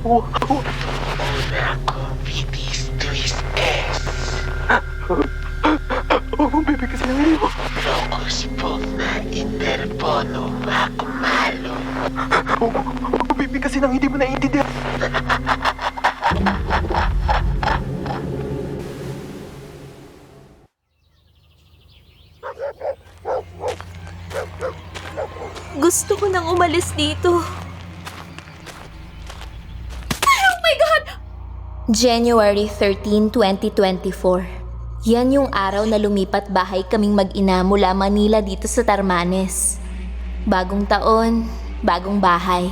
Una convitis tuis es. Bebe kasi ng hindi mo. Locus pugna interponum ac malum. Bebe kasi ng hindi mo naiintindihan. Gusto ko nang umalis dito. Oh my God! January 13, 2024. Yan yung araw na lumipat bahay kaming mag-ina mula Manila dito sa Tarmanes. Bagong taon, bagong bahay.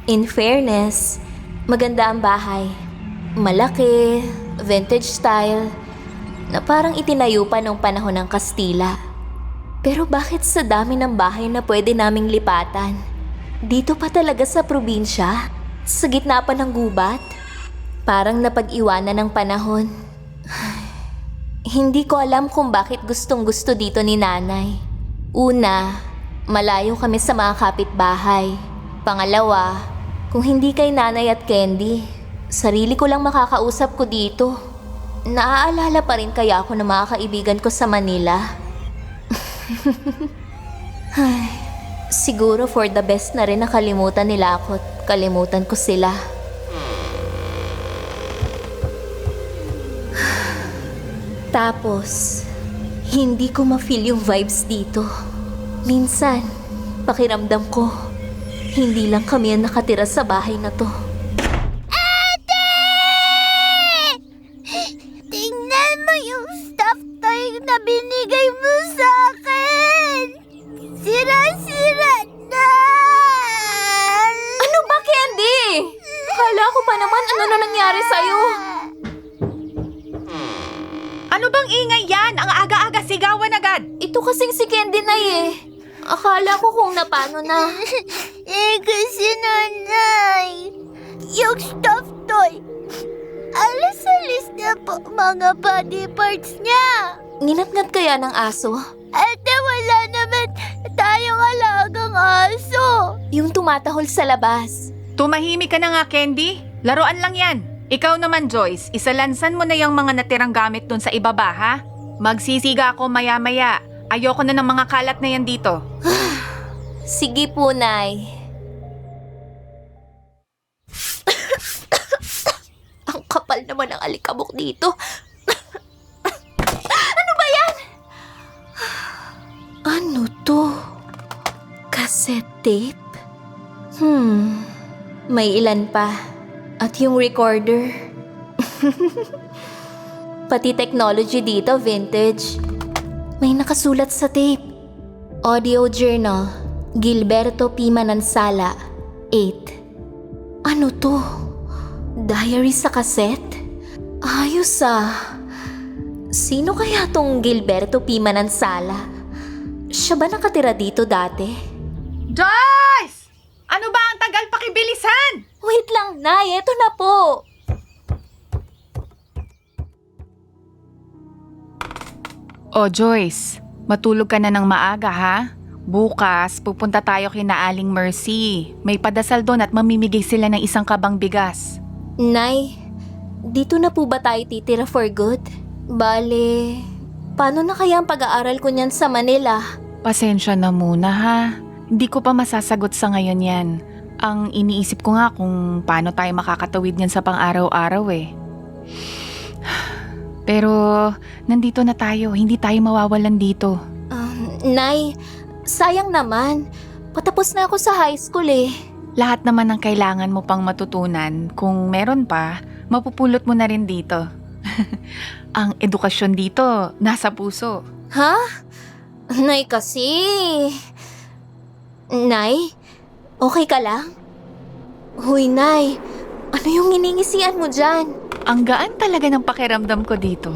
In fairness, maganda ang bahay. Malaki, vintage style, na parang itinayo pa noong panahon ng Kastila. Pero bakit sa dami ng bahay na pwede naming lipatan? Dito pa talaga sa probinsya? Sa gitna pa ng gubat? Parang napag-iwanan ng panahon. Hindi ko alam kung bakit gustong-gusto dito ni nanay. Una, malayo kami sa mga kapitbahay. Pangalawa, kung hindi kay nanay at Candy, sarili ko lang makakausap ko dito. Naaalala pa rin kaya ako ng mga kaibigan ko sa Manila? Ay, siguro for the best na rin nakalimutan nila ako at kalimutan ko sila. Tapos, hindi ko ma-feel yung vibes dito. Minsan, pakiramdam ko, hindi lang kami ang nakatira sa bahay na to. Tingnan mo yung stuffed toy na binigay mo sa akin! Sira-sira na! Ano ba, Candy? Kala ko pa naman ano na nangyari sa'yo. Ano bang ingay yan? Ang aga-aga sigawan agad! Ito kasing si Candy na eh. Akala ko kung napano na. Kasi nanay, yung stuffed toy, alis-alis na po mga body parts niya. Nginat-ngat kaya ng aso? Ate, wala naman tayong alagang aso. Yung tumatahol sa labas. Tumahimik ka na nga, Candy. Laruan lang yan. Ikaw naman, Joyce, isalansan mo na yung mga natirang gamit dun sa ibaba, ha? Magsisiga ako maya-maya. Ayoko na ng mga kalat na yan dito. Sige po, Nay. Ang kapal naman ng alikabok dito. Ano ba yan? Ano to? Cassette tape? May ilan pa. At yung recorder. Pati technology dito, vintage. May nakasulat sa tape. Audio Journal, Gilberto P. Manansala, 8. Ano to? Diary sa cassette? Ayos ah. Sino kaya tong Gilberto P. Manansala? Siya ba nakatira dito dati? Joyce! Ano ba ang tagal pakibilisan? Wait lang, Nay. Eto na po. Oh, Joyce, matulog ka na ng maaga, ha? Bukas, pupunta tayo kina Aling Mercy. May padasal doon at mamimigay sila ng isang kabang bigas. Nay, dito na po ba tayo titira for good? Bale, paano na kaya ang pag-aaral ko niyan sa Manila? Pasensya na muna, ha? Hindi ko pa masasagot sa ngayon yan. Ang iniisip ko nga kung paano tayo makakatawid niyan sa pang-araw-araw eh. Pero nandito na tayo, hindi tayo mawawalan dito. Nay, sayang naman. Patapos na ako sa high school eh. Lahat naman ng kailangan mo pang matutunan, kung meron pa, mapupulot mo na rin dito. Ang edukasyon dito, nasa puso. Ha? Nay kasi... Nay, okay ka lang? Huy, Nay, ano yung iningisian mo dyan? Ang gaan talaga ng pakiramdam ko dito.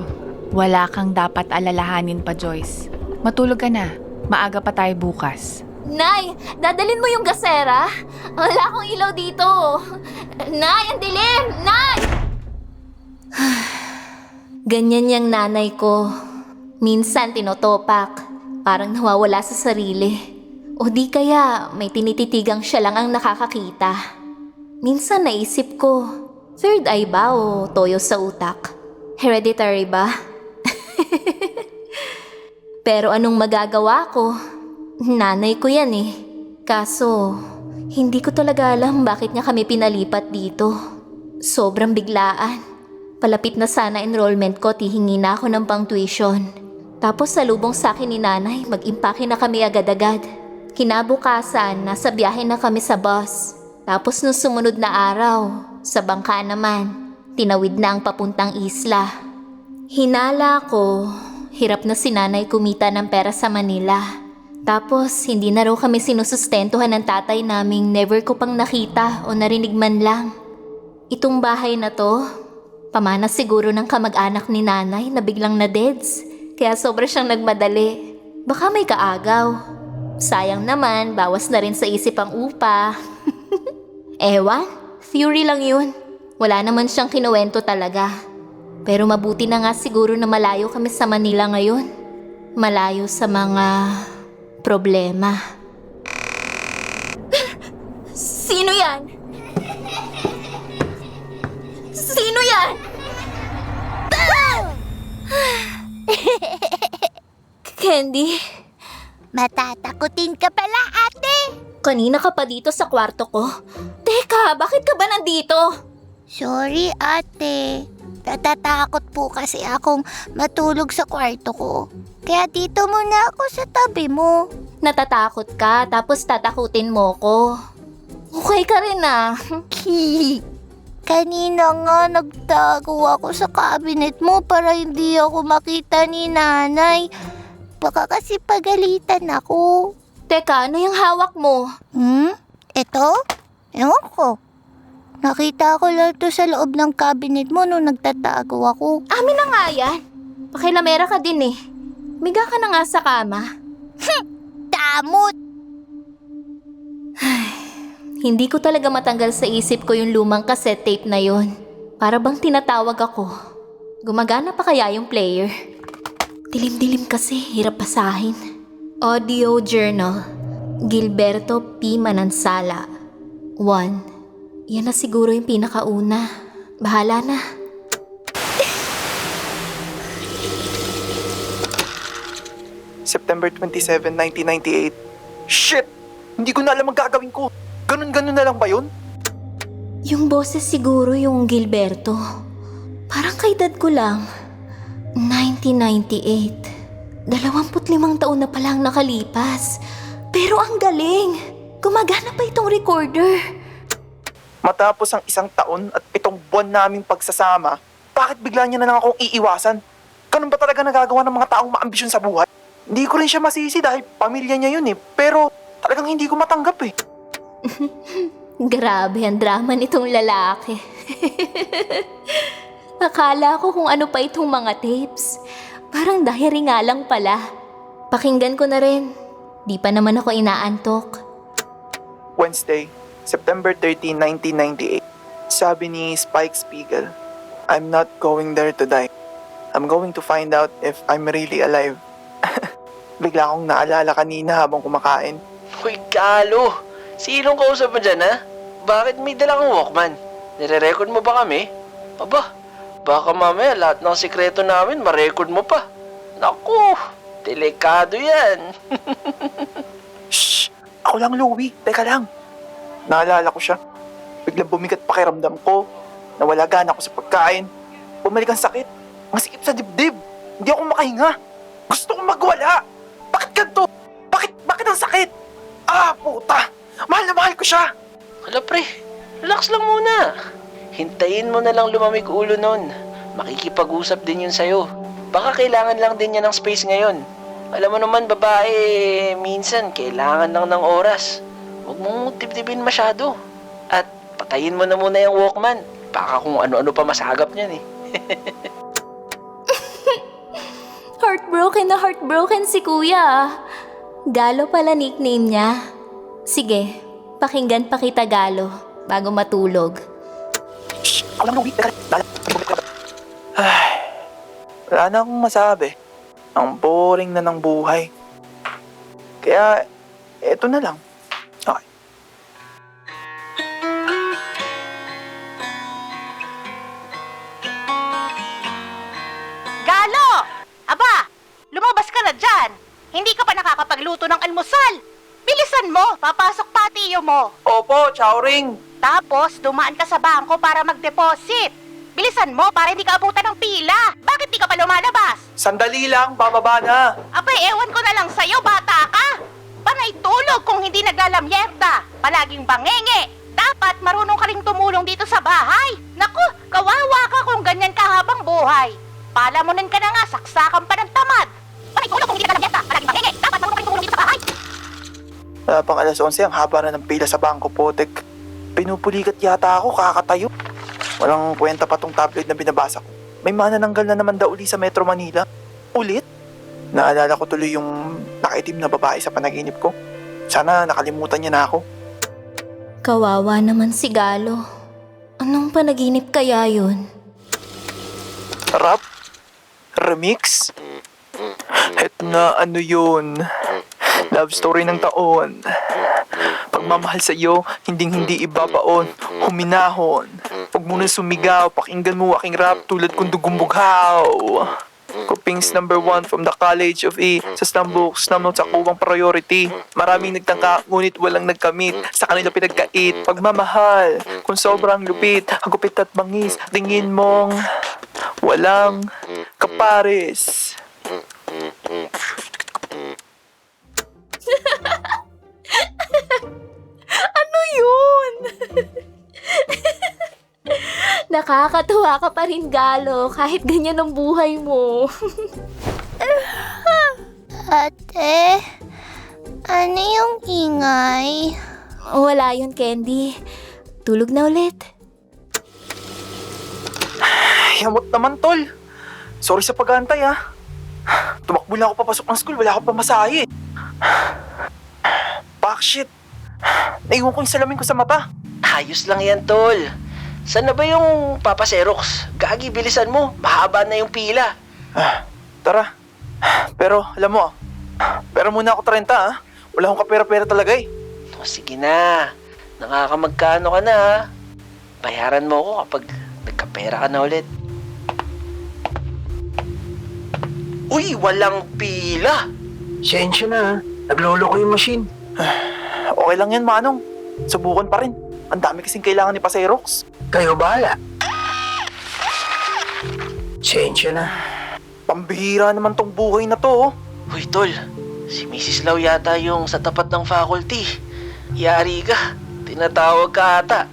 Wala kang dapat alalahanin pa, Joyce. Matulog ka na. Maaga pa tayo bukas. Nay, dadalin mo yung gasera? Wala akong ilaw dito. Nay, ang dilim! Nay! Ganyan yung nanay ko. Minsan tinotopak. Parang nawawala sa sarili. O di kaya may tinititigang siya lang ang nakakakita. Minsan naisip ko, third eye ba o toyo sa utak? Hereditary ba? Pero anong magagawa ko? Nanay ko yan eh. Kaso, hindi ko talaga alam bakit niya kami pinalipat dito. Sobrang biglaan. Palapit na sana enrollment ko, tihingi na ako ng pang-tuition. Tapos salubong sa akin ni nanay, mag-impake na kami agad-agad. Kinabukasan, nasa biyahe na kami sa bus. Tapos nung sumunod na araw, sa bangka naman, tinawid na ang papuntang isla. Hinala ko, hirap na si nanay kumita ng pera sa Manila. Tapos hindi na raw kami sinusustentuhan ng tatay naming never ko pang nakita o narinig man lang. Itong bahay na to, pamana siguro ng kamag-anak ni nanay na biglang na-deads. Kaya sobra siyang nagmadali. Baka may kaagaw. Sayang naman, bawas na rin sa isip ang upa. Ewan, theory lang yun. Wala naman siyang kinuwento talaga. Pero mabuti na nga siguro na malayo kami sa Manila ngayon. Malayo sa mga problema. Sino yan? Sino yan? Candy, Matatakutin ka pala, ate. kanina ka pa dito sa kwarto ko. Teka, bakit ka ba nandito? Sorry, ate. Natatakot po kasi akong matulog sa kwarto ko. Kaya dito muna ako sa tabi mo. Natatakot ka, tapos tatakutin mo ko. Okay ka rin ah. Kanina nga nagtago ako sa cabinet mo para hindi ako makita ni nanay. Baka kasi pagalitan ako. Teka, ano yung hawak mo? Ito? Ewan ko. Nakita ko lang to sa loob ng cabinet mo nung nagtatago ako. Amin na nga yan. Pakilamera ka din eh. Miga ka na nga sa kama. Damot! Hindi ko talaga matanggal sa isip ko yung lumang cassette tape na yon. Para bang tinatawag ako. Gumagana pa kaya yung player? Dilim-dilim kasi, hirap basahin. Audio Journal, Gilberto P. Manansala 1. Yan na siguro yung pinakauna. Bahala na. September 27, 1998. Shit! Hindi ko na alam ang gagawin ko. Ganun-ganun na lang ba yun? Yung boses siguro yung Gilberto. Parang kaedad ko lang. 1998. 25 taon na palang nakalipas. Pero ang galing! Gumagana pa itong recorder. Matapos ang 1 taon at 7 buwan naming pagsasama, bakit bigla niya na lang akong iiwasan? Ganun ba talaga nagagawa ng mga taong maambisyon sa buhay? Hindi ko rin siya masisi dahil pamilya niya yun eh. Pero talagang hindi ko matanggap eh. Grabe ang drama nitong lalaki. Akala ko kung ano pa itong mga tapes. Parang diary nga lang pala. Pakinggan ko na rin. Di pa naman ako inaantok. Wednesday, September 13, 1998. Sabi ni Spike Spiegel, I'm not going there to die. I'm going to find out if I'm really alive. Bigla akong naalala kanina habang kumakain. Uy, Kalo! Sinong kausap mo dyan, ha? Bakit may dala kang Walkman? Nire-record mo ba kami? Aba, baka mamaya lahat ng sikreto namin ma-record mo pa. Naku, delikado yan. Shh! Ako lang, Louie. Teka lang. Naalala ko siya. Biglang bumigat pakiramdam ko. Nawala gana ako sa pagkain. Bumalik ang sakit. Masikip sa dibdib. Hindi ako makahinga. Gusto kong magwala. Bakit ganito? Bakit ang sakit? Ah, puta! Mahal na mahal ko siya! Hala pre, relax lang muna. Hintayin mo na lang lumamig ulo nun. Makikipag-usap din yun sa'yo. Baka kailangan lang din niya ng space ngayon. Alam mo naman babae, minsan kailangan lang ng oras. Huwag mong tip-tipin masyado. At patayin mo na muna yung Walkman. Baka kung ano-ano pa masagap niyan eh. Heartbroken si kuya. Galo pala nickname niya. Sige, pakinggan pa kita Galo bago matulog. Shh! Ako lang, Louie. Teka lang. Ay, wala na akong masabi. Ang boring na ng buhay. Kaya, eto na lang. Okay. ng almusal. Bilisan mo, papasok pa tiyo mo. Opo, Chowring. Tapos, dumaan ka sa bangko para mag-deposit. Bilisan mo para hindi ka abutan ng pila. Bakit di ka pa lumalabas? Sandali lang, bababa na. Abay, ewan ko na lang sa'yo, bata ka. Panay tulog kung hindi naglalamyerda. Palaging bangenge. Dapat marunong ka ring tumulong dito sa bahay. Naku, kawawa ka kung ganyan kahabang buhay. Palamunin ka na nga, saksakan pa ng tamad. Panay tulog kung hindi naglalamyerda. Palaging bangenge. Dapat marunong ka ring tumulong dito sa bahay. Pang alas 11, ang haba na ng pila sa bangko, Potek. Pinupulikat yata ako, kakatayo. Walang kwenta pa tong tabloid na binabasa ko. May manananggal na naman daw uli sa Metro Manila. Ulit? Naalala ko tuloy yung nakaitim na babae sa panaginip ko. Sana nakalimutan niya na ako. Kawawa naman si Galo. Anong panaginip kaya yun? Rap? Remix? Eto na, ano yun? Love story ng taon. Pagmamahal sa iyo, hindi ibabaon, huminahon. Huwag mo na sumigaw, pakinggan mo aking rap tulad kong dugong-bughaw. Kupings number 1 from the College of E. Sa slam books, slam notes ako ang priority. Maraming nagtangka, ngunit walang nagkamit. Sa kanila pinagkait, pagmamahal. Kung sobrang lupit, ang gupit at bangis, tingin mong walang kapares. Ano yun? Nakakatuwa ka pa rin, Galo, kahit ganyan ang buhay mo. Ate, ano yung ingay? Wala yun, Candy. Tulog na ulit. Yamot naman, tol. Sorry sa pag-aantay, ha. Tumakbo lang ako papasok ng school, wala akong pamasahe. Shit. Naiwan ko yung salamin ko sa mata. Ayos lang yan, tol. Saan na ba yung Papa Xerox? Gagi, bilisan mo. Mahaba na yung pila. Tara. Pero, alam mo, pero muna ako 30, ha. Wala akong kapera-pera talaga, eh. O, sige na. Nakakamagkano ka na, ha? Bayaran mo ako kapag nagkapera ka na ulit. Uy, walang pila. Sensya na, naglolo ko yung machine. Okay lang yan, Manong. Subukan pa rin. Ang dami kasing kailangan ni Paserox. Kayo bahala. Sensya na. Pambihira naman tong buhay na to, oh. Uy, tol. Si Mrs. Lau yata yung sa tapat ng faculty. Yari ka. Tinatawag ka ata.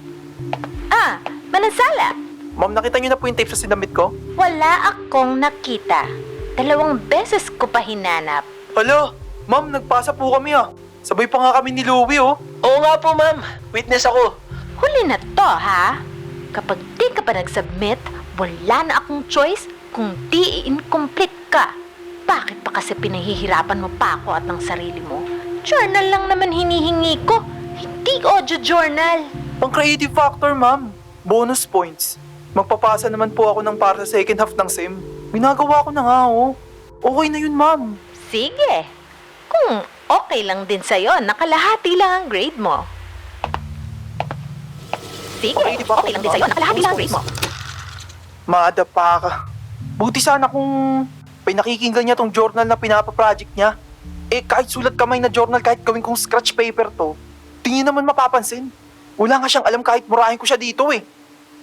Ah, Manansala, Ma'am, nakita niyo na po yung tape sa sinamit ko? wala akong nakita. 2 beses ko pa hinanap. Hala, ma'am, nagpasa po kami, ah. Sabay pa nga kami ni Louie, oh. Oo nga po, ma'am. Witness ako. Huli na to, ha? Kapag di ka pa nag-submit, wala na akong choice kung di incomplete ka. Bakit pa kasi pinahihirapan mo pa ako at ng sarili mo? Journal lang naman hinihingi ko, hindi audio journal. Pang creative factor, ma'am. Bonus points. Magpapasa naman po ako ng para sa second half ng SEM. Ginagawa ko na nga, oh. Okay na yun, ma'am. Sige, kung okay lang din sa'yo, nakalahati lang ang grade mo. Sige, Okay, di ba? okay lang din sa'yo, nakalahati lang ang grade mo. Maadapa ka. Buti sana kung may nakikinggan niya tong journal na pinapaproject niya. Eh, kahit sulat kamay na journal, kahit gawin kong scratch paper to, tingin naman mapapansin. Wala nga siyang alam kahit murahin ko siya dito, eh.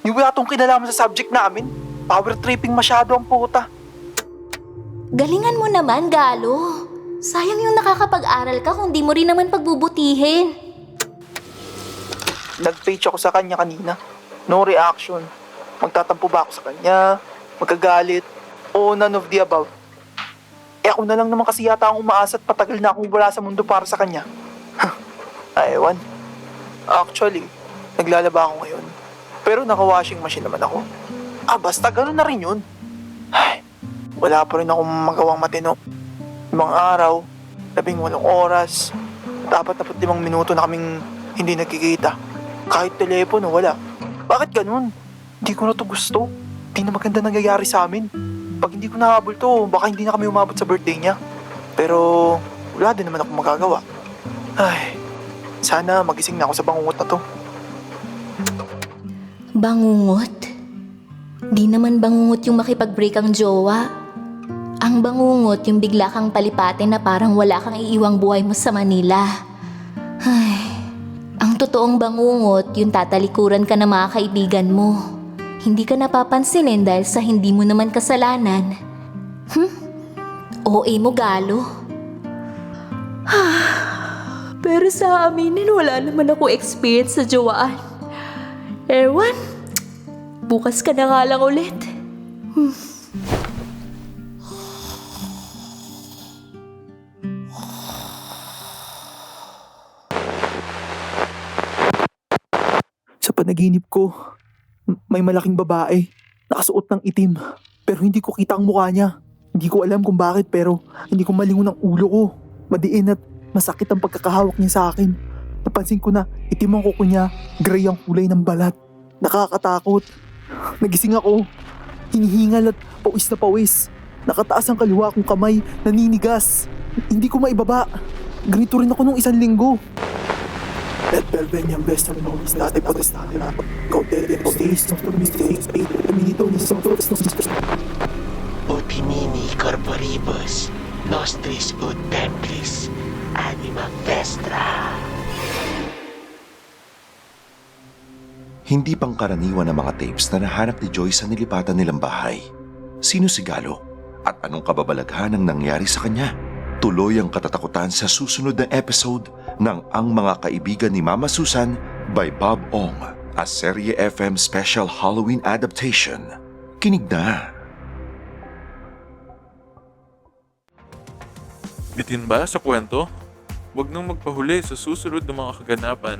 Wala tong kinalaman sa subject namin. Power tripping masyado ang puta. Galingan mo naman, Galo. Sayang yung nakakapag-aral ka kung di mo rin naman pagbubutihin. Nag-page ako sa kanya kanina. No reaction. Magtatampo ba ako sa kanya? Magkagalit? O none of the above? Eh ako na lang naman kasi yata ang umaasa at patagal na akong wala sa mundo para sa kanya. Ewan. Actually, naglalaba ako ngayon. Pero naka-washing machine naman ako. Basta gano'n na rin yun. Ay, wala pa rin akong magawang matino. 5 araw, 18 oras, 45 minuto na kaming hindi nagkikita. Kahit telepono, wala. Bakit ganun? Hindi ko na to gusto. Hindi na maganda nangyayari sa amin. Pag hindi ko nahabol to, baka hindi na kami umabot sa birthday niya. Pero wala din naman ako magagawa. Ay, sana magising na ako sa bangungot na to. Bangungot? Di naman bangungot yung makipag-break ang jowa. Ang Ang bangungot yung bigla kang palipatin na parang wala kang iiwang buhay mo sa Manila. Ay, ang totoong bangungot yung tatalikuran ka ng mga kaibigan mo. Hindi ka napapansinin dahil sa hindi mo naman kasalanan. OA mo, Galo. Pero sa aminin, wala naman ako experience sa jowaan. Ewan, bukas ka na nga lang ulit. Sa panaginip ko, may malaking babae, nakasuot ng itim, pero hindi ko kita ang mukha niya. Hindi ko alam kung bakit pero hindi ko malingon ang ulo ko. Madiin at masakit ang pagkakahawak niya sa akin. Napansin ko na itim ang kuko niya, gray ang kulay ng balat. Nakakatakot. Nagising ako, hinihingal at pawis na pawis. Nakataas ang kaliwa kong kamay, naninigas. Hindi ko maibaba. Ganito rin ako nung 1 linggo. At Belvenian best of all is not a protestante na pag-cautete o stays of the mistakes paid with the minito ni some first Utinini corporibus, nostris ut templis, anima vestra. Hindi pangkaraniwan ang mga tapes na nahanap ni Joyce sa nilipatan nilang bahay. Sino si Galo? At anong kababalaghan ang nangyari sa kanya? Tuloy ang katatakutan sa susunod na episode ng Ang Mga Kaibigan ni Mama Susan by Bob Ong, a Serye FM special Halloween adaptation. Kinig na! Bitin ba sa kwento? Huwag nang magpahuli sa susunod na mga kaganapan.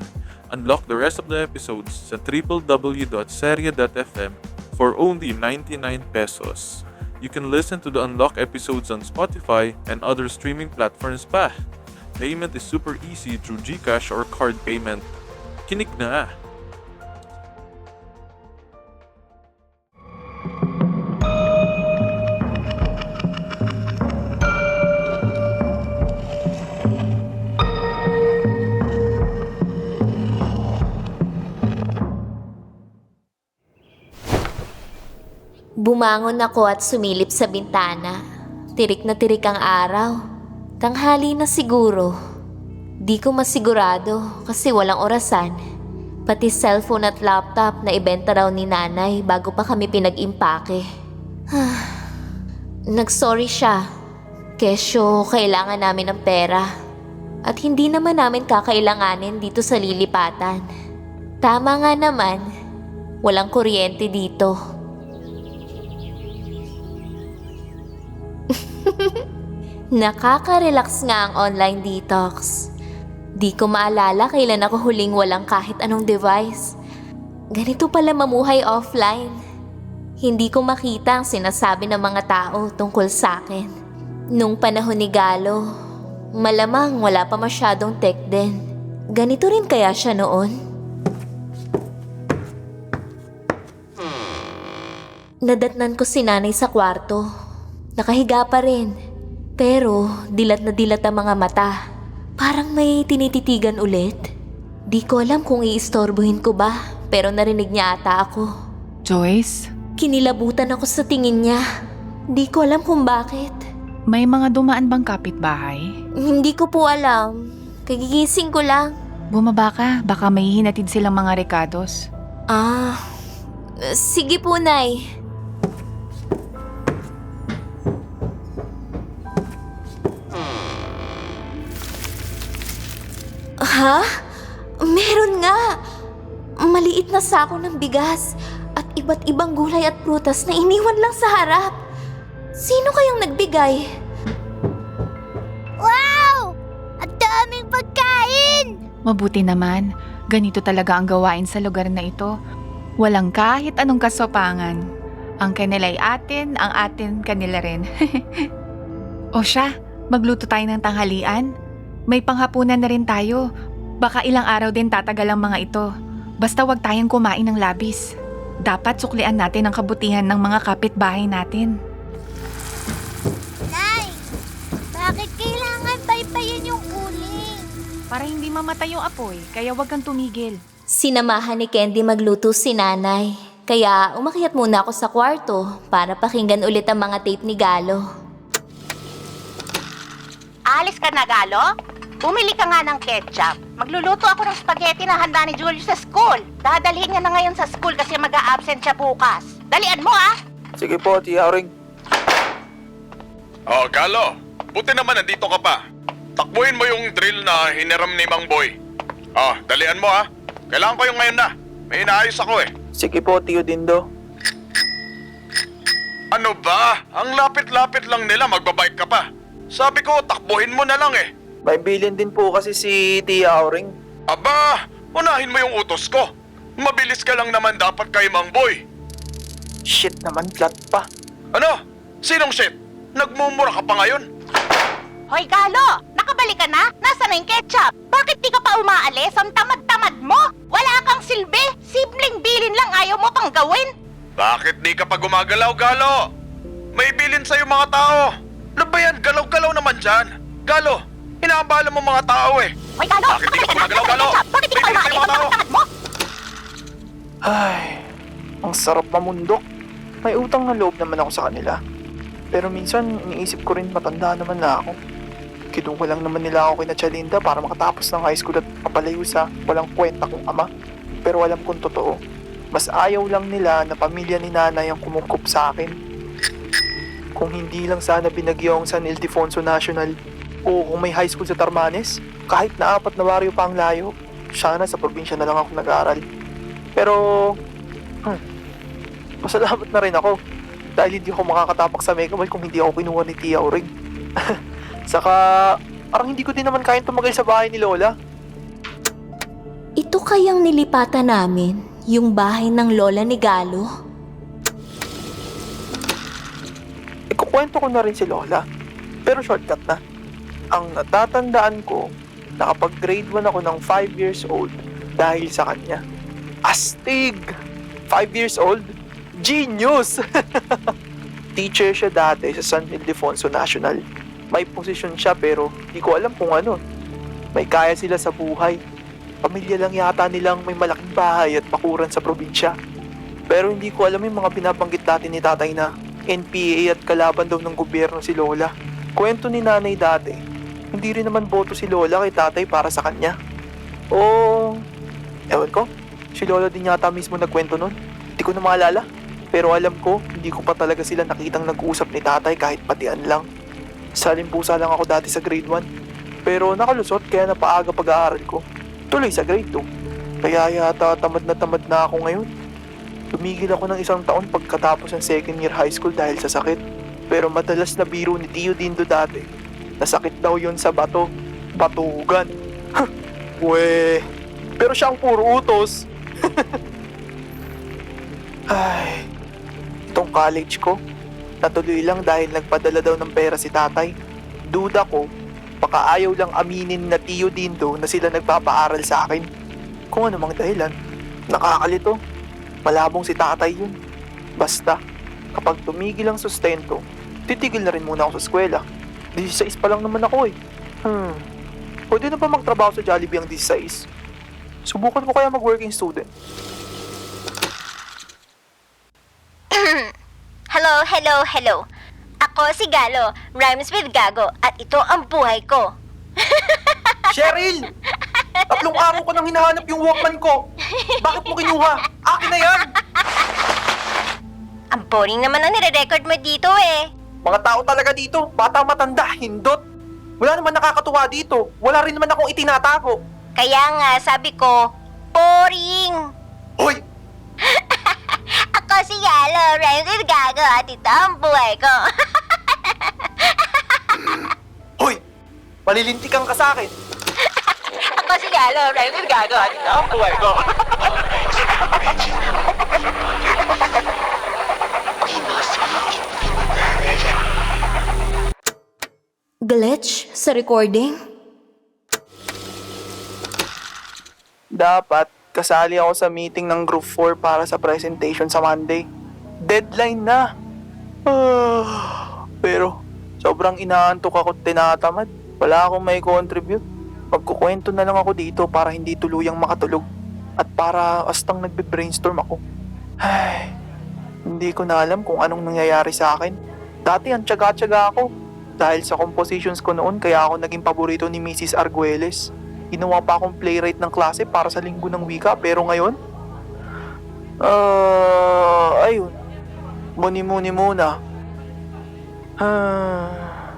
Unlock the rest of the episodes sa www.serye.fm for only 99 pesos. You can listen to the unlocked episodes on Spotify and other streaming platforms pa. Payment is super easy through GCash or card payment. Kinig na! Bumangon ako at sumilip sa bintana. Tirik na tirik ang araw. Tanghali na siguro. Di ko masigurado kasi walang orasan. Pati cellphone at laptop na ibenta raw ni nanay bago pa kami pinag-impake. Nag-sorry siya. Kesyo kailangan namin ng pera. At hindi naman namin kakailanganin dito sa lilipatan. Tama nga naman, walang kuryente dito. Nakaka-relax nga ang online detox. Di ko maalala kailan ako huling walang kahit anong device. Ganito pala mamuhay offline. Hindi ko makita ang sinasabi ng mga tao tungkol sa akin. Nung panahon ni Galo, malamang wala pa masyadong tech din. Ganito rin kaya siya noon? Nadatnan ko si nanay sa kwarto. Nakahiga pa rin. Pero dilat na dilat ang mga mata. Parang may tinititigan ulit. Di ko alam kung iistorbohin ko ba, pero narinig niya ata ako. Joyce, Kinilabutan ako sa tingin niya. Di ko alam kung bakit. may mga dumaan bang kapitbahay? Hindi ko po alam. Kagigising ko lang. Bumaba ka, baka may hinatid silang mga rekados. Sige po, Nay. Ha? Meron nga! Maliit na sako ng bigas at iba't ibang gulay at prutas na iniwan lang sa harap. Sino kayang nagbigay? Wow! Ang daming pagkain! Mabuti naman, ganito talaga ang gawain sa lugar na ito. Walang kahit anong kasopangan. Ang kanila ay atin, ang atin kanila rin. O siya, magluto tayo ng tanghalian. May panghapunan na rin tayo. Baka ilang araw din tatagal ang mga ito. Basta wag tayong kumain ng labis. Dapat suklian natin ang kabutihan ng mga kapitbahay natin. Nay, bakit kailangan paypayin yung uling? Para hindi mamatay yung apoy, kaya wag kang tumigil. Sinamahan ni Candy magluto si Nanay. Kaya umakyat muna ako sa kwarto para pakinggan ulit ang mga tape ni Galo. Alis ka na, Galo? Bumili ka nga ng ketchup. Magluluto ako ng spaghetti na handa ni Julius sa school. Dadalhin niya na ngayon sa school kasi mag-a-absent siya bukas. Dalian mo, ah! Sige po, Tia Auring. Oh, Galo, buti naman nandito ka pa. Takbuhin mo yung drill na hiniram ni Mang Boy. Oh, dalian mo ha. Kailangan ko yung ngayon na. May inaayos ako eh. Sige po, Tio Dindo. Ano ba? Ang lapit-lapit lang nila, magbabike ka pa. Sabi ko, takbuhin mo na lang eh. May bilin din po kasi si Tia Auring. Aba, unahin mo yung utos ko. Mabilis ka lang naman dapat kay Mang Boy. Shit naman, flat pa. Ano? Sinong shit? Nagmumura ka pa ngayon? Hoy, Galo! Nakabalik ka na? Nasaan na yung ketchup? Bakit di ka pa umaalis? Ang tamad-tamad mo! Wala kang silbi! Simpleng bilin lang ayaw mo pang gawin! Bakit di ka pa gumagalaw, Galo? May bilin sa'yo mga tao. Ano ba yan? Galaw-galaw naman dyan. Galo, inaabala mo mga tao eh. Hoy, Galo! Bakit di ka pa Nakabalik gumagalaw, na! Galo? Bakit di ka pa May bilin umaalis? sa'yo mga tao. Ang tamad mo! Ay, ang sarap mamundok. May utang na loob naman ako sa kanila. Pero minsan, iniisip ko rin matanda naman na ako. Kinuha lang naman nila ako kina Chalinda para makatapos ng high school at mapalayo sa walang kwenta kong ama. Pero alam kong totoo, mas ayaw lang nila na pamilya ni nanay ang kumukup sa akin. Kung hindi lang sana binagyo ang San Ildefonso National o kung may high school sa Tarmanes, kahit na 4 na baryo pa ang layo, sana sa probinsya na lang ako nag-aaral. Pero, masalamat na rin ako dahil hindi ako makakatapak sa Mega Mall kung hindi ako kinuha ni Tia Auring. Saka, parang hindi ko din naman kayang tumagal sa bahay ni Lola. Ito kayang nilipatan namin, yung bahay ng lola ni Galo? Ikukwento ko na rin si Lola, pero shortcut na. Ang natatandaan ko, nakapag grade 1 ako ng 5 years old dahil sa kanya. Astig! 5 years old? Genius! Teacher siya dati sa San Ildefonso National. May posisyon siya pero di ko alam kung ano. May kaya sila sa buhay. Pamilya lang yata nilang may malaking bahay at bakuran sa probinsya. Pero hindi ko alam yung mga binabanggit dati ni tatay na NPA at kalaban daw ng gobyerno si Lola. Kwento ni nanay dati, hindi rin naman boto si Lola kay tatay para sa kanya. O, ewan ko, si Lola din yata mismo nagkwento nun. Hindi ko na maalala. Pero alam ko, hindi ko pa talaga sila nakitang nag-uusap ni tatay kahit patian lang. Salimpusa lang ako dati sa grade 1. Pero nakalusot kaya napaaga pag-aaral ko. Tuloy sa grade 2. Kaya yata tamad na ako ngayon. Tumigil ako ng 1 taon pagkatapos ng second year high school dahil sa sakit. Pero madalas na biro ni Tio Dindo dati. Nasakit daw yun sa bato. Batugan. Weh. Pero siyang puro utos. Ay, itong college ko, natuloy lang dahil nagpadala daw ng pera si tatay. Duda ko, baka ayaw lang aminin na Tio Dindo na sila nagpapaaral sa akin. Kung ano mang dahilan, nakakalito. Malabong si tatay yun. Basta, kapag tumigil ang sustento, titigil na rin muna ako sa eskwela. 16 pa lang naman ako eh. Pwede na ba magtrabaho sa Jollibee ang 16? Subukan ko kaya mag-working student. Hello. Ako si Galo, rhymes with Gago, at ito ang buhay ko. Cheryl! 3 araw ko nang hinahanap yung Walkman ko. Bakit mo kinuha? Akin na yan! Ang boring naman ang nire-record mo dito eh. Mga tao talaga dito, bata matanda, hindot. Wala naman nakakatuwa dito. Wala rin naman akong itinatago. Kaya nga, sabi ko, boring. Hoy! Ako si Galo, rhymes with Gago, at ito ang buhay ko. Hoy! Malilintikan ka sa akin. Ako si Galo, rhymes with Gago, at ito ang buhay ko. Glitch sa recording? Dapat, kasali ako sa meeting ng Group 4 para sa presentation sa Monday. Deadline na! Pero, sobrang inaantok ako at tinatamad. Wala akong may contribute. Magkukwento na lang ako dito para hindi tuluyang makatulog. At para astang nagbe-brainstorm ako. Ay, hindi ko na alam kung anong nangyayari sa akin. Dati ang tiyaga-tiyaga ako. Dahil sa compositions ko noon, kaya ako naging paborito ni Mrs. Arguelles. Ginawa pa akong playwright ng klase para sa linggo ng wika, pero ngayon, ayun, muni-muni muna.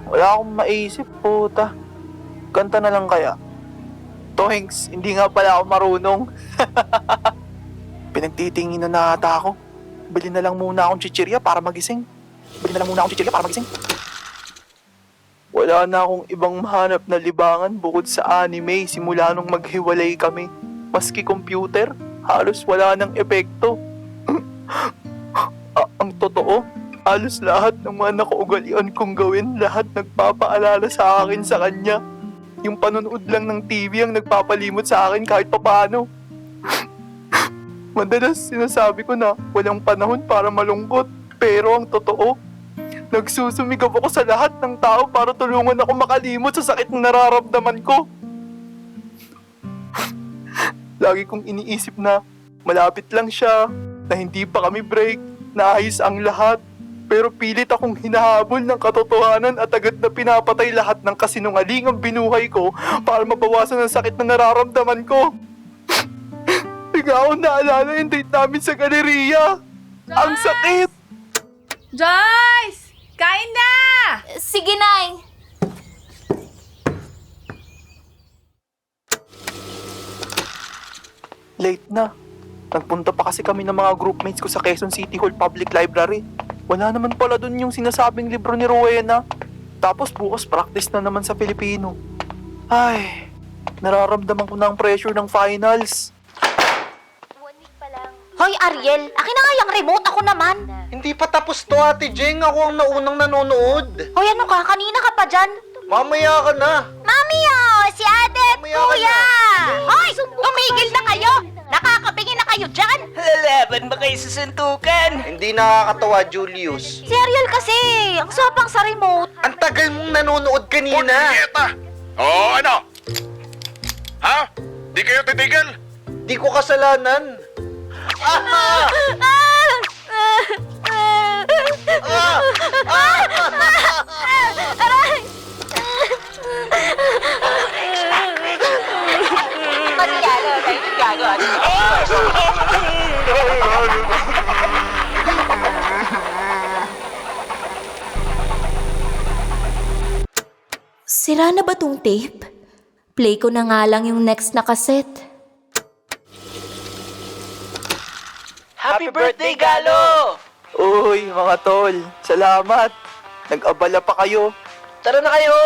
Wala akong maisip, puta. Kanta na lang kaya. Tohengs, hindi nga pala ako marunong. Pinagtitingin na ata ako. Bili na lang muna akong chichirya para magising. Wala na akong ibang mahanap na libangan bukod sa anime simula nung maghiwalay kami. Maski computer, halos wala ng epekto. Ang totoo, halos lahat ng mga nakuugalian kong gawin, lahat nagpapaalala sa akin sa kanya. Yung panonood lang ng TV ang nagpapalimot sa akin kahit papaano. Madalas sinasabi ko na walang panahon para malungkot, pero ang totoo, nagsusumikap ako sa lahat ng tao para tulungan ako makalimot sa sakit na nararamdaman ko. Lagi kong iniisip na malapit lang siya, na hindi pa kami break, na ayos ang lahat. Pero pilit akong hinahabol ng katotohanan at agad na pinapatay lahat ng kasinungalingang binuhay ko para mabawasan ang sakit na nararamdaman ko. Bigla akong naalala yung date namin sa galeriya. Ang sakit! Joyce! Kain na! Sige, Nay. Late na. Nagpunta pa kasi kami ng mga groupmates ko sa Quezon City Hall Public Library. Wala naman pala dun yung sinasabing libro ni Rowena. Tapos bukas practice na naman sa Filipino. Ay, nararamdaman ko na ang pressure ng finals. Hoy, Ariel, akin na nga yung remote, ako naman. Hindi pa tapos to, Ate Jeng. Ako ang naunang nanonood. Hoy, ano ka? Kanina ka pa dyan. Mamaya ka na. Mami, oh! Si Ate at Mamaya ka Kuya! Hoy! Tumigil na kayo! Nakakabingin na kayo dyan! Lalaban ba kayo sa suntukan? Hindi nakakatawa, Julius. Si Ariel kasi, ang sapang sa remote. Ang tagal mong nanonood kanina. Punyeta! Oo, ano? Ha? Di kayo titigil? Di ko kasalanan. Sira na ba tong tape? Play ko na nga lang yung next na cassette. Happy birthday, Galo! Uy, mga tol, salamat. Nag-abala pa kayo. Tara na kayo!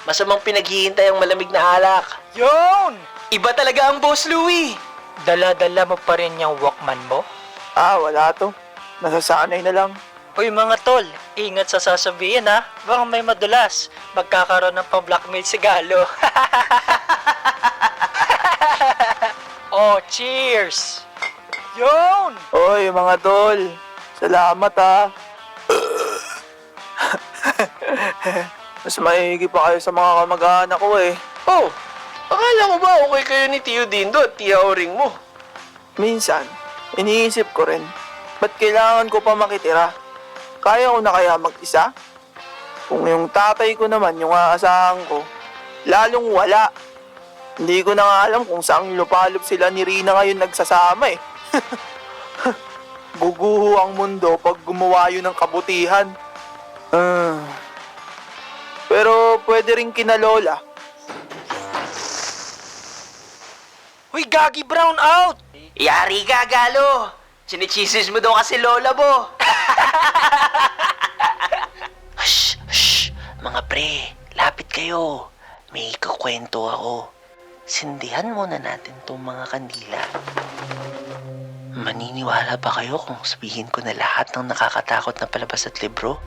Masamang pinaghihintay ang malamig na alak. Yun! Iba talaga ang Boss Louie! Dala-dala mo pa rin yung Walkman mo? Wala to. Nasasanay na lang. Uy mga tol, ingat sa sasabihin ha. Baka may madulas. Magkakaroon ng pang-blackmail si Galo. Oh, cheers! Yun! Uy, mga tol, salamat ha. Mas maigi pa kayo sa mga kamag-anak ko eh. Oh, akala ko ba okay kayo ni Tio Dindo at Tia Oring mo? Minsan, iniisip ko rin, ba't kailangan ko pa makitira? Kaya ko na kaya mag-isa? Kung yung tatay ko naman, yung aasahan ko, lalong wala. Hindi ko na nga alam kung saang lupalop sila ni Rina ngayon nagsasama eh. Guguho ang mundo pag gumawa yun ng kabutihan. Pero pwede rin kina Lola. Uy, Gagi brown out! Yari ka, Galo! Sinichisis mo daw kasi lola mo! Shh! Shh! Mga pre, lapit kayo. May ikukwento ako. Sindihan muna natin tong mga kandila. Maniniwala ba kayo kung sabihin ko na lahat ng nakakatakot na palabas at libro?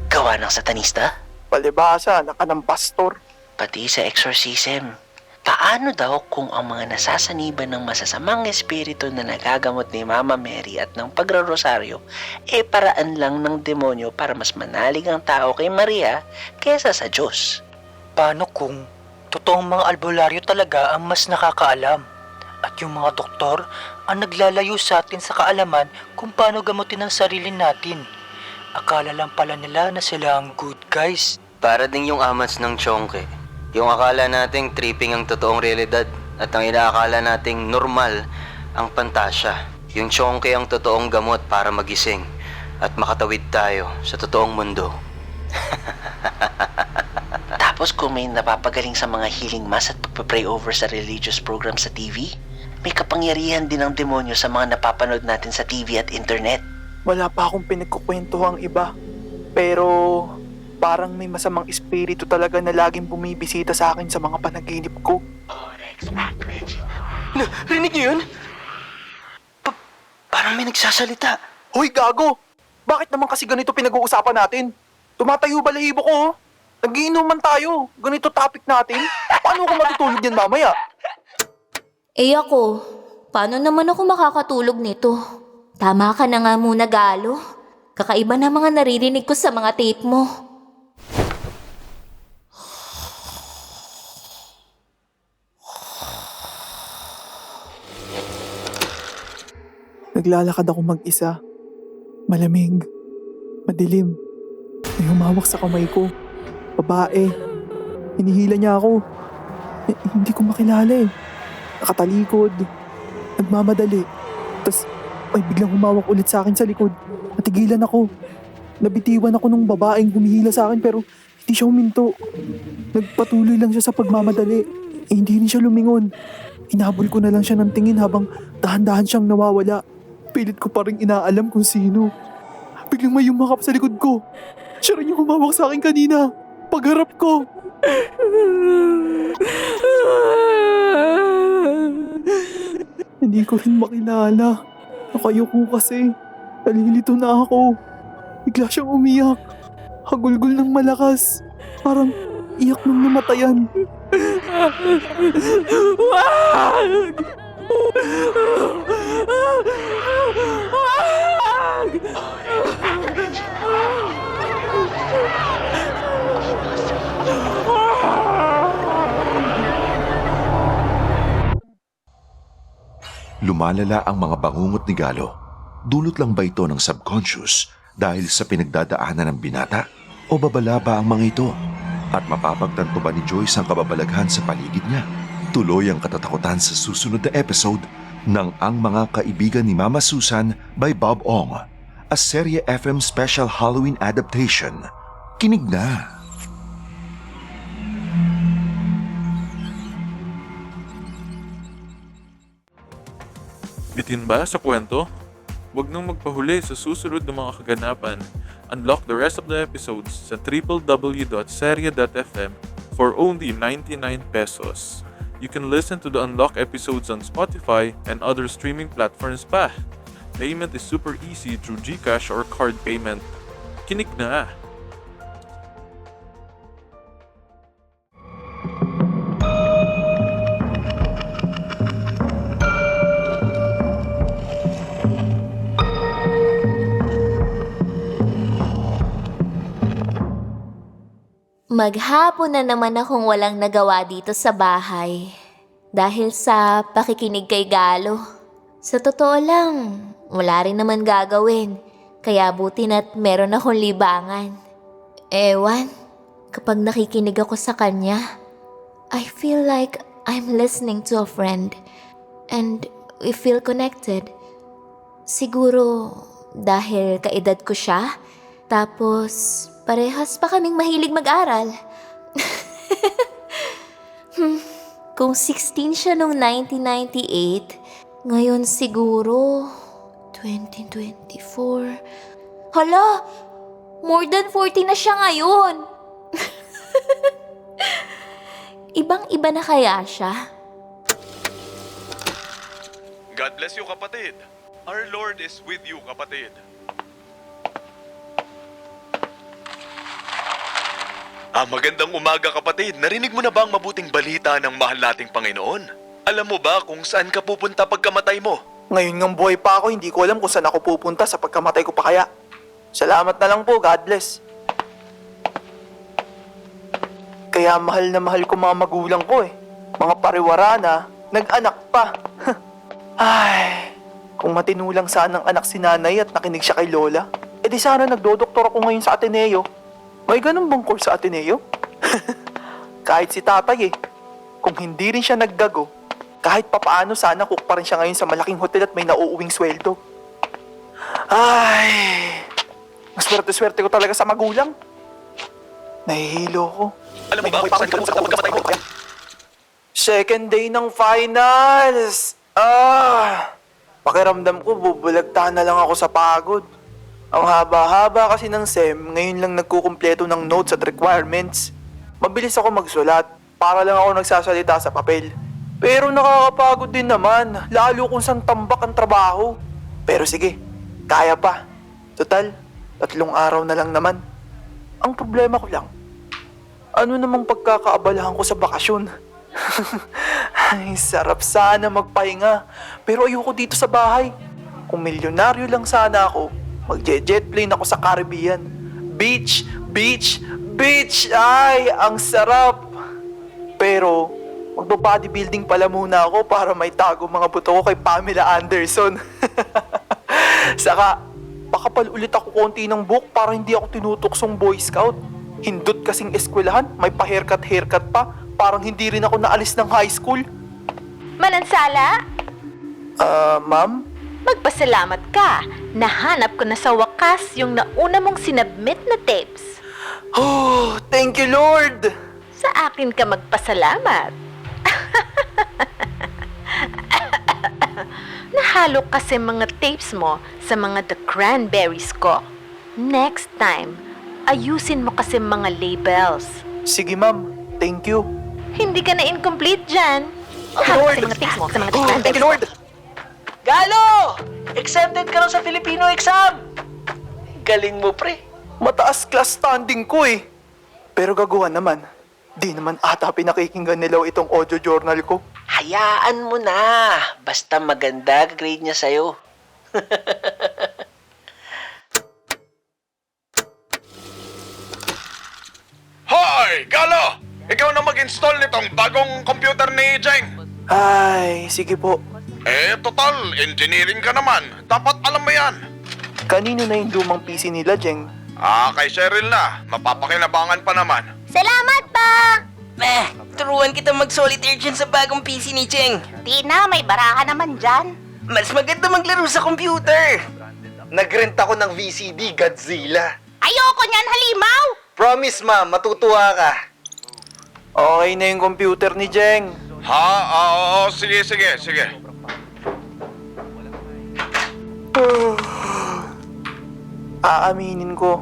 Gawa ng satanista? Palibasa, naka ng pastor. Pati sa exorcism. Paano daw kung ang mga nasasaniban ng masasamang espiritu na nagagamot ni Mama Mary at ng pagrarosaryo paraan lang ng demonyo para mas manalig ang tao kay Maria kaysa sa Diyos? Paano kung totoong mga albularyo talaga ang mas nakakaalam? At yung mga doktor ang naglalayo sa atin sa kaalaman kung paano gamutin ang sarili natin. Akala lang pala nila na sila ang good guys. Para ding yung amats ng Chongke. Yung akala nating tripping ang totoong realidad at ang inaakala nating normal ang pantasya. Yung Chongke ang totoong gamot para magising at makatawid tayo sa totoong mundo. Tapos kung may napapagaling sa mga healing mass at pagpapray over sa religious program sa TV, may kapangyarihan din ng demonyo sa mga napapanood natin sa TV at internet. Wala pa akong pinagkukwentuhang iba. Pero parang may masamang espiritu talaga na laging bumibisita sa akin sa mga panaginip ko. Rinig niyo yun? Parang may nagsasalita. Hoy, gago! Bakit naman kasi ganito pinag-uusapan natin? Tumatayo balahibo ko, oh. Nagiinuman tayo. Ganito topic natin. Paano ako matutulog yan mamaya? Eh ako, paano naman ako makakatulog nito? Tama ka na nga muna, Galo. Kakaiba na mga naririnig ko sa mga tape mo. Naglalakad ako mag-isa. Malamig. Madilim. May humawak sa kamay ko. Babae. Hinihila niya ako. Hindi ko makilala eh. Nakatalikod. Nagmamadali. Tapos ay biglang humawak ulit sa akin sa likod. Natigilan ako. Nabitiwan ako nung babaeng humihila sa akin pero hindi siya huminto. Nagpatuloy lang siya sa pagmamadali. Hindi rin siya lumingon. Hinabol ko na lang siya ng tingin habang dahan-dahan siyang nawawala. Pilit ko pa rin inaalam kung sino. Biglang may yumakap sa likod ko. Siya rin yung humawak sa akin kanina. Pagharap ko. Hindi ko rin makilala. Nakayuko kasi. Nalilito na ako. Bigla siyang umiyak. Hagulgol ng malakas. Parang iyak ng namatayan. Wag! Lumalala ang mga bangungot ni Galo. Dulot lang ba ito ng subconscious dahil sa pinagdadaanan ng binata? O babala ba ang mga ito? At mapapagtanto ba ni Joyce ang kababalaghan sa paligid niya? Tuloy ang katatakutan sa susunod na episode ng Ang Mga Kaibigan ni Mama Susan by Bob Ong, a Serye FM special Halloween adaptation. Kinig na! Bitin ba sa kwento? Huwag nang magpahuli sa susunod ng mga kaganapan. Unlock the rest of the episodes sa www.serye.fm for only 99 pesos. You can listen to the unlocked episodes on Spotify and other streaming platforms pa. Payment is super easy through GCash or card payment. Kinig na! Maghapon na naman akong walang nagawa dito sa bahay. Dahil sa pakikinig kay Galo. Sa totoo lang, wala rin naman gagawin. Kaya buti na't meron akong libangan. Ewan, kapag nakikinig ako sa kanya, I feel like I'm listening to a friend. And we feel connected. Siguro dahil kaedad ko siya, tapos parehas pa kaming mahilig mag-aral. Kung 16 siya noong 1998, ngayon siguro 2024. Hala! More than 40 na siya ngayon! Ibang-iba na kaya siya? God bless you, kapatid. Our Lord is with you, kapatid. Magandang umaga, kapatid. Narinig mo na ba ang mabuting balita ng mahal nating Panginoon? Alam mo ba kung saan ka pupunta pagkamatay mo? Ngayon ngang buhay pa ako, hindi ko alam kung saan ako pupunta sa pagkamatay ko pa kaya. Salamat na lang po, God bless. Kaya mahal na mahal ko mga magulang ko eh. Mga pariwara na, nag-anak pa. Ay, kung matinulang sana ang anak si nanay at nakinig siya kay Lola, edi sana nagdodoktor ako ngayon sa Ateneo. May ganun bang course sa Ateneo? Kahit si tatay eh. Kung hindi rin siya naggago, kahit papaano sana cook pa rin siya ngayon sa malaking hotel at may nauuwing sweldo. Ay, mas swerte-swerte ko talaga sa magulang. Nahihilo ko. Alam mo ba, kung saan ka magkamatay mo? Second day ng finals! Pakiramdam ko, bubulagtahan na lang ako sa pagod. Ang haba-haba kasi ng SEM, ngayon lang nagkukumpleto ng notes at requirements. Mabilis ako magsulat, para lang ako nagsasalita sa papel. Pero nakakapagod din naman, lalo kung saan tambak ang trabaho. Pero sige, kaya pa. Total, 3 araw na lang naman. Ang problema ko lang, ano namang pagkakaabalahan ko sa bakasyon? Ay, sarap sana magpahinga. Pero ayoko dito sa bahay. Kung milyonaryo lang sana ako, magje-jet plane ako sa Caribbean. Beach, beach, beach! Ay, ang sarap! Pero, magbo-bodybuilding pala muna ako para may tago mga buto ko kay Pamela Anderson. Saka, pakapal ulit ako konti ng buhok para hindi ako tinutuksong Boy Scout. Hindot kasing eskwelahan, may pa-haircut pa. Parang hindi rin ako naalis ng high school. Manansala, Ma'am? magpasalamat ka. Nahanap ko na sa wakas yung nauna mong sinubmit na tapes. Oh, thank you, Lord! Sa akin ka magpasalamat. Nahalo kasi mga tapes mo sa mga The Cranberries ko. Next time, ayusin mo kasi mga labels. Sige, ma'am. Thank you. Hindi ka na incomplete dyan. Lord! Sa mga tapes mo, sa mga The Oh, Cranberries thank you, Lord! Galo! Exempted ka na sa Filipino exam! Galing mo, pre. Mataas class standing ko eh. Pero gagawa naman. Di naman ata pinakikinggan nila itong audio journal ko. Hayaan mo na. Basta maganda grade niya sa'yo. Hoy, Galo! Ikaw na mag-install nitong bagong computer ni Jeng. Ay, sige po. Total, engineering ka naman. Dapat alam mo yan. Kanino na yung lumang PC nila, Jeng? Kay Cheryl na. Mapapakinabangan pa naman. Salamat pa! Turuan kita mag-solitaire dyan sa bagong PC ni Cheng. Tina, may baraha naman dyan. Mas maganda maglaro sa computer. Nag-rent ako ng VCD, Godzilla. Ayoko niyan, halimaw! Promise, ma'am, matutuwa ka. Okay na yung computer ni Jeng. Oo, sige. Aaminin ko,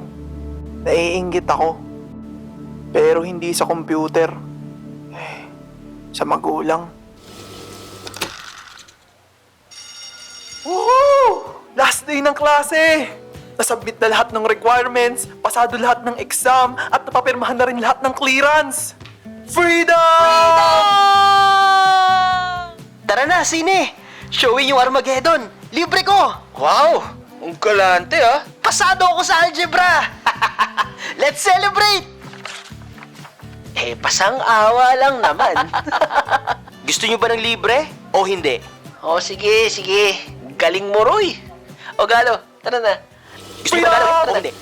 naiinggit ako. Pero hindi sa computer. Sa magulang. Woohoo! Last day ng klase! Nasubmit na lahat ng requirements, pasado lahat ng exam, at napapirmahan na rin lahat ng clearance! Freedom! Tara na, sine! Showing yung Armageddon! Libre ko! Wow! Ang galante, ah! Pasado ako sa algebra! Let's celebrate! Pasang-awa lang naman. Gusto nyo ba ng libre o hindi? Sige. Galing mo, Roy. O, Galo, tara na. Gusto nyo ba ng o hindi?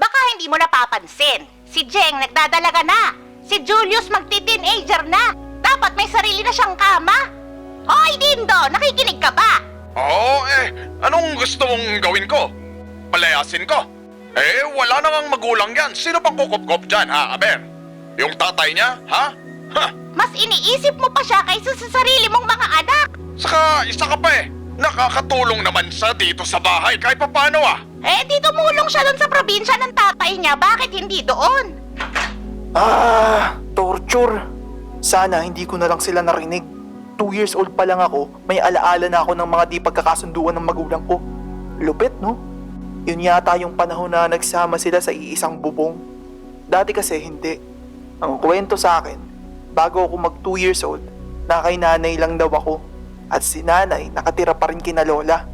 Baka hindi mo napapansin. Si Jeng nagdadalaga na. Si Julius magti-teenager na. Dapat may sarili na siyang kama. Hoy, Dindo! Nakikinig ka ba? Oo, anong gusto mong gawin ko? Palayasin ko? Wala nang magulang yan. Sino pang kukop-kop dyan, ha, Aber? Yung tatay niya, ha? Mas iniisip mo pa siya kaysa sa sarili mong mga anak. Saka, isa ka pa nakakatulong naman sa dito sa bahay kahit pa paano, Di tumulong siya doon sa probinsya ng tatay niya. Bakit hindi doon? Torture. Sana hindi ko na lang sila narinig. 2 years old pa lang ako, may alaala na ako ng mga di pagkakasunduan ng magulang ko. Lupit, no? Yun yata yung panahon na nagsama sila sa iisang bubong. Dati kasi hindi. Ang kwento sa akin, bago ako mag 2 years old, na kay nanay lang daw ako. At si nanay nakatira pa rin kina lola.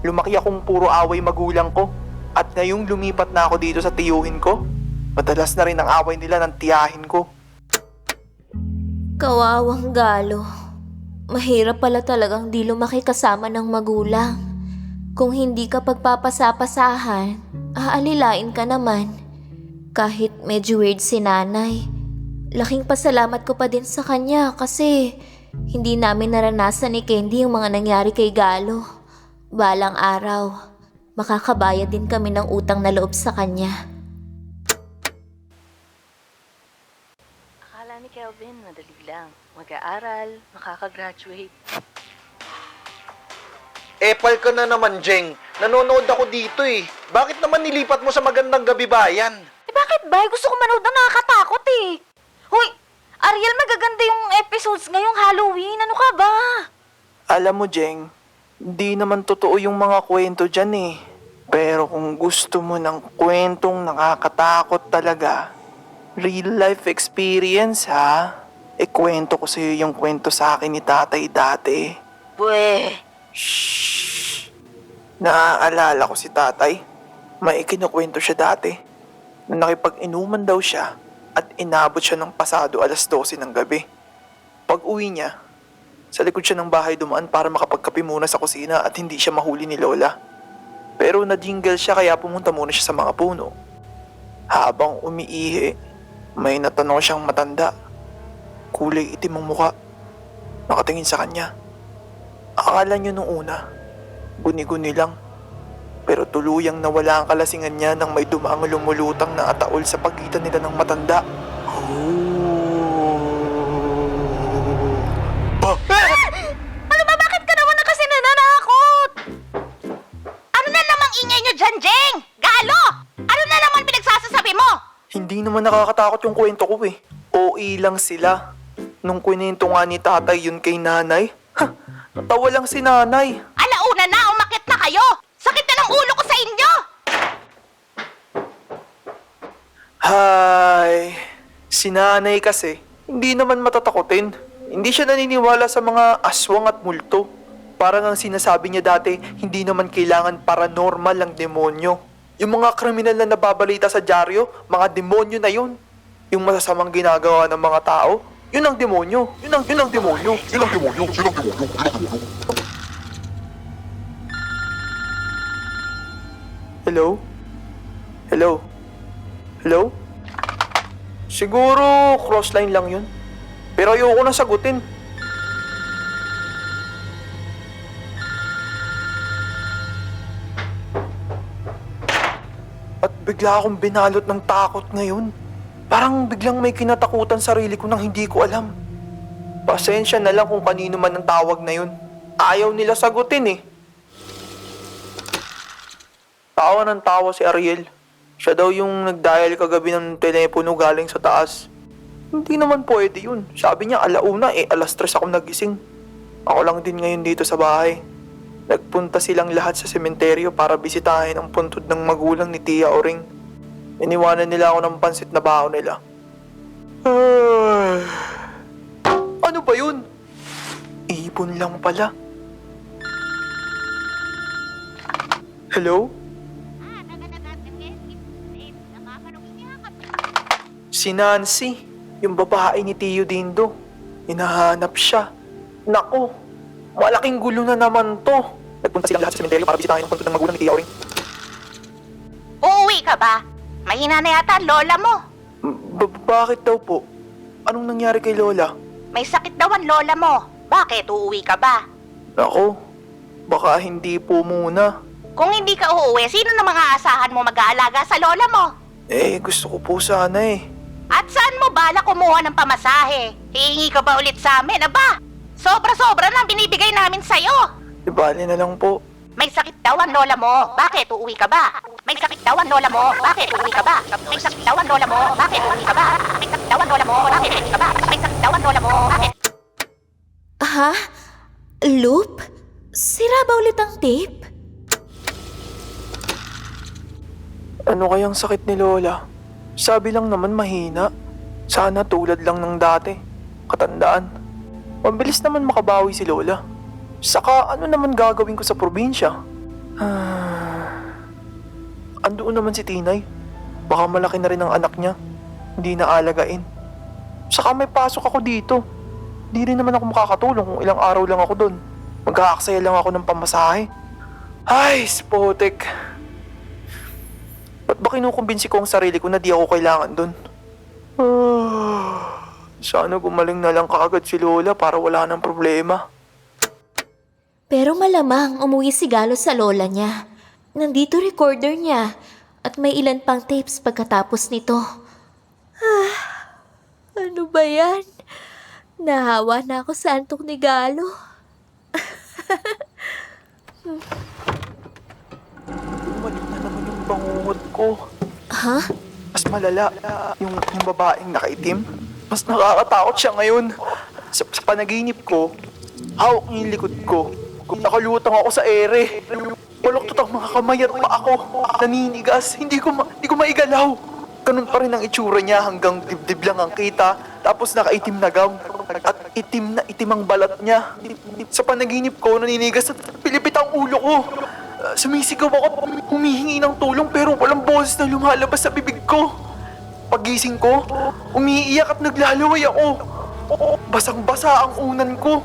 Lumaki akong puro away magulang ko. At ngayong lumipat na ako dito sa tiyuhin ko, madalas na rin ang away nila ng tiyahin ko. Kawawang Galo. Mahirap pala talagang di lumaki kasama ng magulang. Kung hindi ka pagpapasapasahan, aalilain ka naman. Kahit medyo weird si nanay, laking pasalamat ko pa din sa kanya kasi hindi namin naranasan ni Candy yung mga nangyari kay Galo. Balang araw, makakabayad din kami ng utang na loob sa kanya. Akala ni Kelvin, madali lang. Mag-aaral, makakagraduate. Epal ka na naman, Jeng. Nanonood ako dito eh. Bakit naman nilipat mo sa Magandang Gabi Bayan? Bakit ba? Gusto ko manood ng nakakatakot eh. Hoy, Ariel, magaganda yung episodes ngayong Halloween. Ano ka ba? Alam mo, Jeng, di naman totoo yung mga kwento dyan eh. Pero kung gusto mo ng kwentong nakakatakot talaga, real life experience ha, kwento ko sa'yo yung kwento sa akin ni tatay dati. Bwe. Shhh! Naaalala ko si tatay. May kinukwento siya dati. Na nakipag-inuman daw siya at inabot siya ng pasado 12:00 ng gabi. Pag uwi niya, sa likod siya ng bahay dumaan para makapagkape muna sa kusina at hindi siya mahuli ni Lola. Pero na-jingle siya kaya pumunta muna siya sa mga puno. Habang umiihi, may natanong siyang matanda. Kulay itim ang muka. Nakatingin sa kanya. Akala niyo nung una, guni-guni lang. Pero tuluyang nawala ang kalasingan niya nang may dumaang lumulutang na ataol sa pagitan nila ng matanda. Ano ba? Bakit ka naman na kasi nananakot? Ano na namang ingay nyo dyan, Jeng? Galo! Ano na naman pinagsasasabi mo? Hindi naman nakakatakot yung kwento ko eh. OA lang sila. Nung kwento nga ni tatay yun kay nanay, natawa lang si nanay. Alauna na, umakit na kayo! Sakit na ng ulo ko sa inyo! Hay, si nanay kasi, hindi naman matatakotin. Hindi siya naniniwala sa mga aswang at multo. Parang ang sinasabi niya dati, hindi naman kailangan paranormal ang demonyo. Yung mga kriminal na nababalita sa dyaryo, mga demonyo na yun. Yung masasamang ginagawa ng mga tao, yun ang demonyo. Yun ang demonyo. Yun ang demonyo. Hello? Hello? Hello? Siguro crossline lang yun. Pero ayoko na sagutin. At bigla akong binalot ng takot ngayon. Parang biglang may kinatakutan sarili ko nang hindi ko alam. Pasensya na lang kung kanino man ang tawag na yun. Ayaw nila sagutin eh. Tawa ng tawa si Ariel. Siya daw yung nag-dial kagabi ng telepono galing sa taas. Hindi naman pwede yun. Sabi niya alauna 3:00 ako nagising. Ako lang din ngayon dito sa bahay. Nagpunta silang lahat sa sementeryo para bisitahin ang puntod ng magulang ni Tia Oring. Iniwanan nila ako ng pansit na baon nila. Ano ba yun? Ibon lang pala. Hello? Si Nancy, yung babae ni Tio Dindo. Hinahanap siya. Nako, malaking gulo na naman to. Nagpunta silang lahat sa sementeryo para bisitahin ang puntod ng magulang ni Tia Oring. Uuwi ka ba? Mahina na yata ang lola mo. Bakit daw po? Anong nangyari kay Lola? May sakit daw ang lola mo. Bakit uuwi ka ba? Nako, baka hindi po muna. Kung hindi ka uuwi, sino na mga asahan mo mag-aalaga sa lola mo? Gusto ko po sana eh. At saan mo bala kumuha ng pamasahe? Hihingi ka ba ulit sa amin, aba? Sobra-sobra na ang binibigay namin sa'yo. Di bali na lang po. May sakit daw ang lola mo. Bakit uuwi ka ba? May sakit daw ang lola mo. Bakit uuwi ka ba? May sakit daw ang lola mo. Bakit uuwi ka ba? May sakit daw ang lola mo. Bakit uuwi ka ba? May sakit daw ang lola mo. Bakit? Ha? Loop? Sira ba ulit ang tape? Ano kayang sakit ni Lola? Sabi lang naman mahina. Sana tulad lang ng dati. Katandaan. Mabilis naman makabawi si Lola. Saka ano naman gagawin ko sa probinsya? Andoon naman si Tinay. Baka malaki na rin ang anak niya. Hindi na alagain. Saka may pasok ako dito. Di rin naman ako makakatulong kung ilang araw lang ako doon. Mag-aaksaya lang ako ng pamasahe. Ay, spotek. Ba't ba kinukumbinsi ko ang sarili ko na di ako kailangan dun? Sana gumaling na lang kaagad si Lola para wala nang problema. Pero malamang umuwi si Galo sa lola niya. Nandito recorder niya at may ilan pang tapes pagkatapos nito. Ano ba yan? Nahawa na ako sa antok ni Galo. Bumalik na naman yung bangungot ko. Ha? Mas malala yung babaeng nakaitim. Mas nakakatakot siya ngayon. Sa panaginip ko, hawak niya yung likod ko. Nakalutang ako sa ere. Baluktot ang mga kamay at pa ako. Naninigas. Hindi ko maigalaw. Ganun pa rin ang itsura niya hanggang dibdib lang ang kita. Tapos nakaitim na gown. At itim ang balat niya. Sa panaginip ko, naninigas at pilipit ang ulo ko. Sumisigaw ako at humihingi ng tulong pero walang boses na lumalabas sa bibig ko. Pagising ko, umiiyak at naglalaway ako. Basang-basa ang unan ko.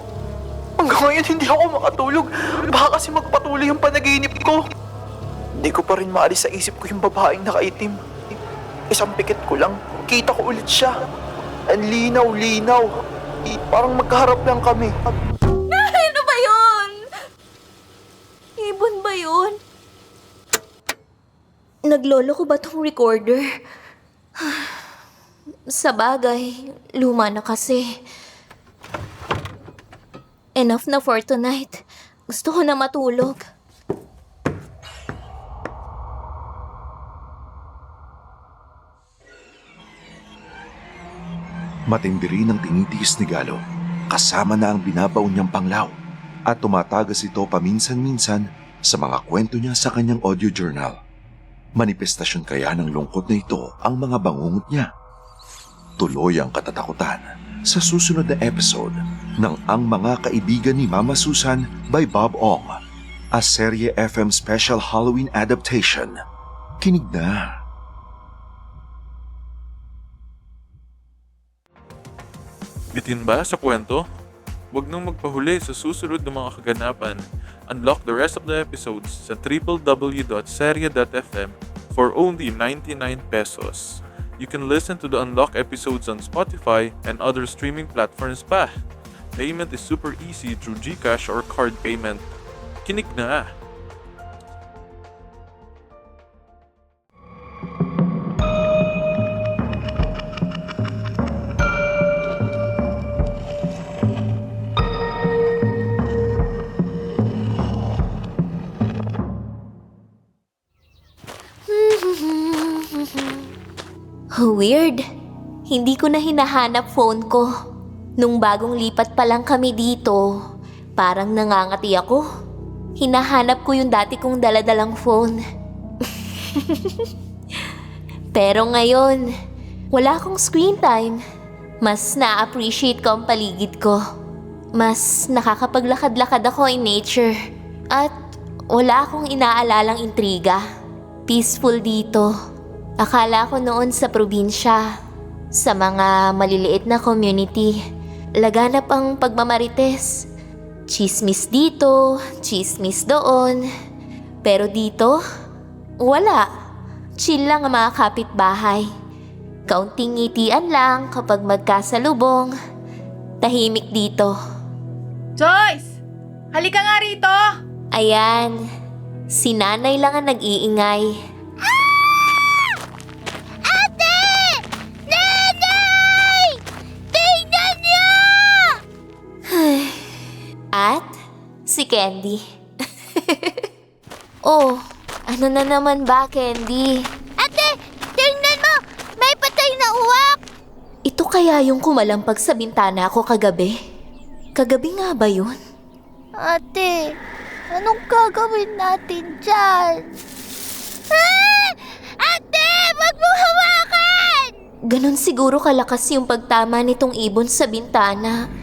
Hanggang ngayon hindi ako makatulog. Baka kasi magpatuloy ang panaginip ko. Hindi ko pa rin maalis sa isip ko yung babaeng nakaitim. Isang pikit ko lang, kita ko ulit siya. Ang linaw-linaw. Parang magkaharap lang kami. Ano ba yun? Ibon ba yun? Naglolo ko ba tong recorder? Sa bagay, luma na kasi. Enough na for tonight. Gusto ko na matulog. Matindi rin ang tinitiis ni Galo, kasama na ang binabaon niyang panglaw at tumatagas ito paminsan-minsan sa mga kwento niya sa kanyang audio journal. Manifestasyon kaya ng lungkot na ito ang mga bangungot niya. Tuloy ang katatakutan sa susunod na episode ng Ang Mga Kaibigan ni Mama Susan by Bob Ong, a Serye FM special Halloween adaptation. Kinig na! Bitin ba sa kwento? Huwag nang magpahuli sa susunod ng mga kaganapan. Unlock the rest of the episodes sa www.serye.fm for only 99 pesos. You can listen to the unlocked episodes on Spotify and other streaming platforms pa. Payment is super easy through GCash or card payment. Kinig na! Weird. Hindi ko na hinahanap phone ko. Nung bagong lipat pa lang kami dito, parang nangangati ako. Hinahanap ko yung dati kong daladalang phone. Pero ngayon, wala akong screen time. Mas na-appreciate ko ang paligid ko. Mas nakakapaglakad-lakad ako in nature. At wala akong inaalalang intriga. Peaceful dito. Akala ko noon sa probinsya, sa mga maliliit na community, laganap ang pagmamarites. Chismis dito, chismis doon. Pero dito, wala. Chill lang ang mga kapitbahay. Kaunting ngitian lang kapag magkasalubong. Tahimik dito. Joyce! Halika nga rito! Ayan, si nanay lang ang nag-iingay. At si Candy. Oh, ano na naman ba, Candy? Ate, tingnan mo! May patay na uwak! Ito kaya yung kumalampag sa bintana ko kagabi? Kagabi nga ba yun? Ate, anong gagawin natin dyan? Ah! Ate, wag mo hawakan! Ganon siguro kalakas yung pagtama nitong ibon sa bintana.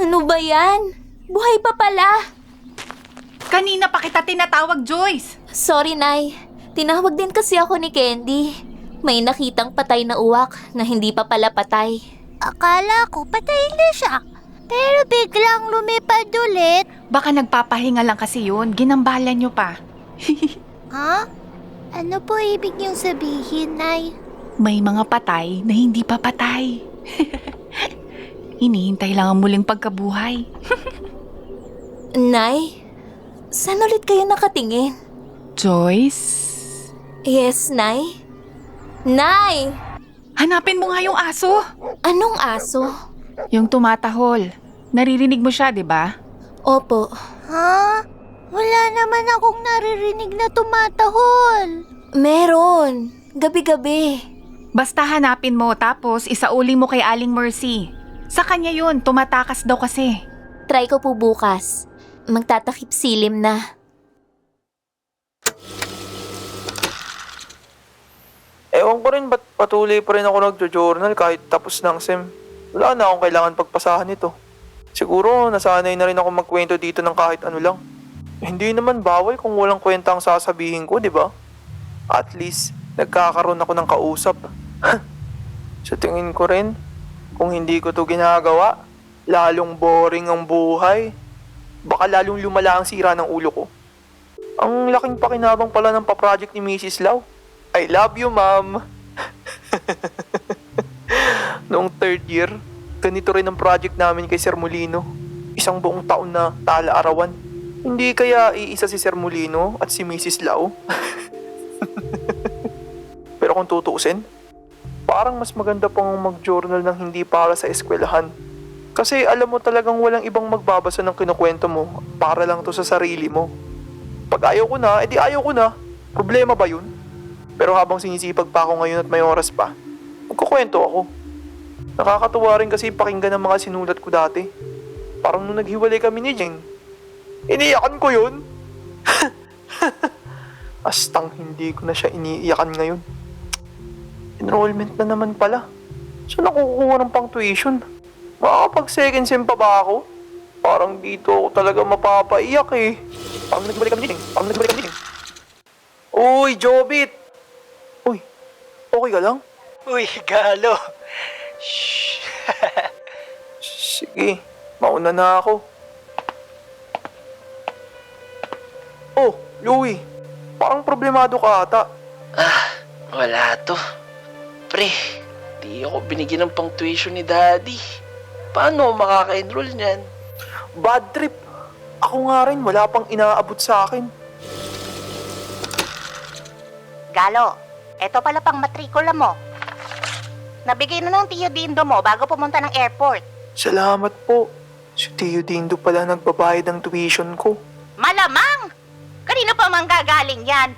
Ano ba yan? Buhay pa pala! Kanina pa kita tinatawag, Joyce! Sorry, Nay. Tinawag din kasi ako ni Candy. May nakitang patay na uwak na hindi pa pala patay. Akala ko patay na siya. Pero biglang lumipad ulit. Baka nagpapahinga lang kasi yun. Ginambalan nyo pa. Ha? Ano po ibig niyong sabihin, Nay? May mga patay na hindi pa patay. Hinihintay lang ang muling pagkabuhay. Nay, saan ulit kayo nakatingin? Joyce? Yes, Nay? Nay! Hanapin mo nga yung aso. Anong aso? Yung tumatahol. Naririnig mo siya, di ba? Opo. Ha? Wala naman akong naririnig na tumatahol. Meron. Gabi-gabi. Basta hanapin mo tapos isauli mo kay Aling Mercy. Sa kanya yun, tumatakas daw kasi. Try ko po bukas. Magtatakip silim na. Ewan ko rin ba't patuloy pa rin ako nagjo-journal kahit tapos ng SEM. Wala na akong kailangan pagpasahan ito. Siguro nasanay na rin ako magkwento dito ng kahit ano lang. Hindi naman bawal kung walang kwenta ang sasabihin ko, di ba? At least, nagkakaroon ako ng kausap. Sa tingin ko rin, kung hindi ko to ginagawa, lalong boring ang buhay. Baka lalong lumala ang sira ng ulo ko. Ang laking pakinabang pala ng pa-project ni Mrs. Lau. I love you, ma'am. Noong third year, ganito rin ang project namin kay Sir Molino. Isang buong taon na tala-arawan. Hindi kaya iisa si Sir Molino at si Mrs. Lau? Pero kung tutuusin, parang mas maganda pang mag-journal ng hindi para sa eskwelahan. Kasi alam mo talagang walang ibang magbabasa ng kinukwento mo para lang to sa sarili mo. Pag ayaw ko na, edi ayaw ko na. Problema ba yun? Pero habang sinisipag pa ako ngayon at may oras pa, magkukwento ako. Nakakatuwa rin kasi pakinggan ng mga sinulat ko dati. Parang nung naghiwalay kami ni Jeng, iniiyakan ko yun. Astang hindi ko na siya iniiyakan ngayon. Enrollment na naman pala. Saan ako kukuha ng pang tuition? Makakapag second sem pa ba ako? Parang dito ako talaga mapapaiyak eh. Parang nagbalik kami din. Uy, Jobit! Uy, okay ka lang? Uy, Galo. Sige, mauna na ako. Oh, Louie, parang problemado ka ata. Wala to. Pre, di ako binigyan ng pang tuition ni Daddy. Paano ako makaka-enroll niyan? Bad trip. Ako nga rin, wala pang inaabot sa akin. Galo, eto pala pang matrikula mo. Nabigay na ng Tio Dindo mo bago pumunta ng airport. Salamat po. Si Tio Dindo pala nagbabayad ng tuition ko. Malamang! Kanino pa manggagaling yan?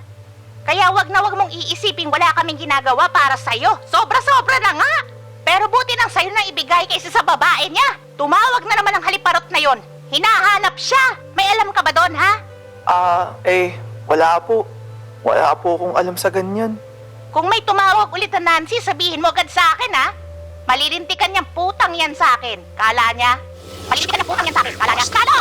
Kaya wag na wag mong iisiping wala kaming ginagawa para sa'yo. Sobra-sobra na nga! Pero buti nang sa'yo na ibigay kaysa sa babae niya. Tumawag na naman ang haliparot na yon. Hinahanap siya. May alam ka ba doon, ha? Wala po. Wala po akong alam sa ganyan. Kung may tumawag ulit na Nancy, sabihin mo agad sa akin, ha? Malilintikan niyang putang yan sa akin. Kala niya? Malilintikan niyang putang yan sa akin. Kala niya? Kalo!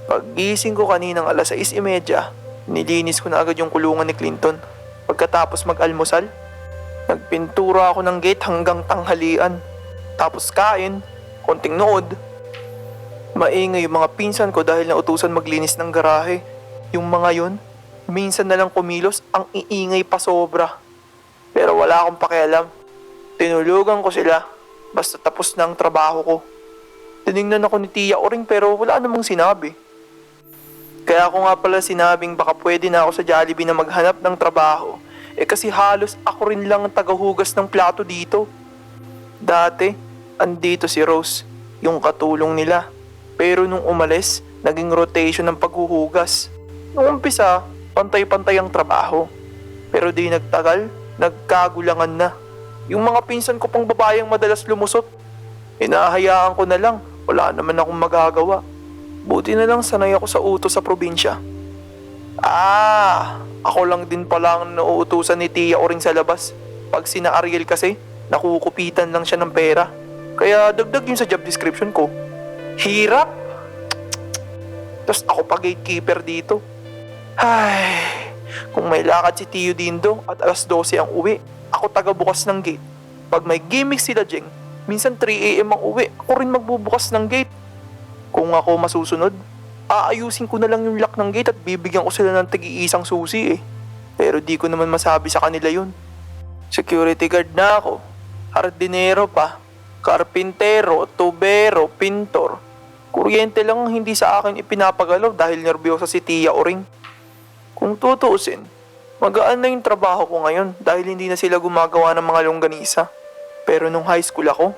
Pag-gising ko kaninang alas 6:30, nilinis ko na agad yung kulungan ni Clinton. Pagkatapos mag-almusal, nagpintura ako ng gate hanggang tanghalian. Tapos kain, konting nood. Maingay yung mga pinsan ko dahil nautusan maglinis ng garahe. Yung mga yun, minsan na lang kumilos, ang iingay pa sobra. Pero wala akong pakialam. Tinulugan ko sila, basta tapos na ang trabaho ko. Tinignan ako ni Tia Oring pero wala namang sinabi. Kaya ako nga pala sinabing baka pwede na ako sa Jollibee na maghanap ng trabaho. Kasi halos ako rin lang ang tagahugas ng plato dito. Dati, andito si Rose, yung katulong nila. Pero nung umalis, naging rotation ng paghuhugas. Nung umpisa, pantay-pantay ang trabaho. Pero di nagtagal, nagkagulangan na. Yung mga pinsan ko pang babayang madalas lumusot, hinahayaan ko na lang, wala naman akong magagawa. Buti na lang sanay ako sa utos sa probinsya. Ako lang din pala ang nauutusan ni Tia Oring sa labas. Pag sina Ariel kasi, nakukupitan lang siya ng pera. Kaya dagdag yun sa job description ko. Hirap! Tapos ako pa gatekeeper dito. Ay, kung may lakad si Tio Dindo at alas 12 ang uwi, ako taga-bukas ng gate. Pag may gimmick sila Jeng, minsan 3 AM ang uwi, ako rin magbubukas ng gate. Kung ako masusunod, aayusin ko na lang yung lock ng gate at bibigyan ko sila ng tig-iisang susi eh. Pero di ko naman masabi sa kanila yun. Security guard na ako, hardinero pa, karpintero, tubero, pintor. Kuryente lang ang hindi sa akin ipinapagalaw dahil nervyosa si Tia Oring. Kung tutuusin, magaan na yung trabaho ko ngayon dahil hindi na sila gumagawa ng mga longganisa. Pero nung high school ako,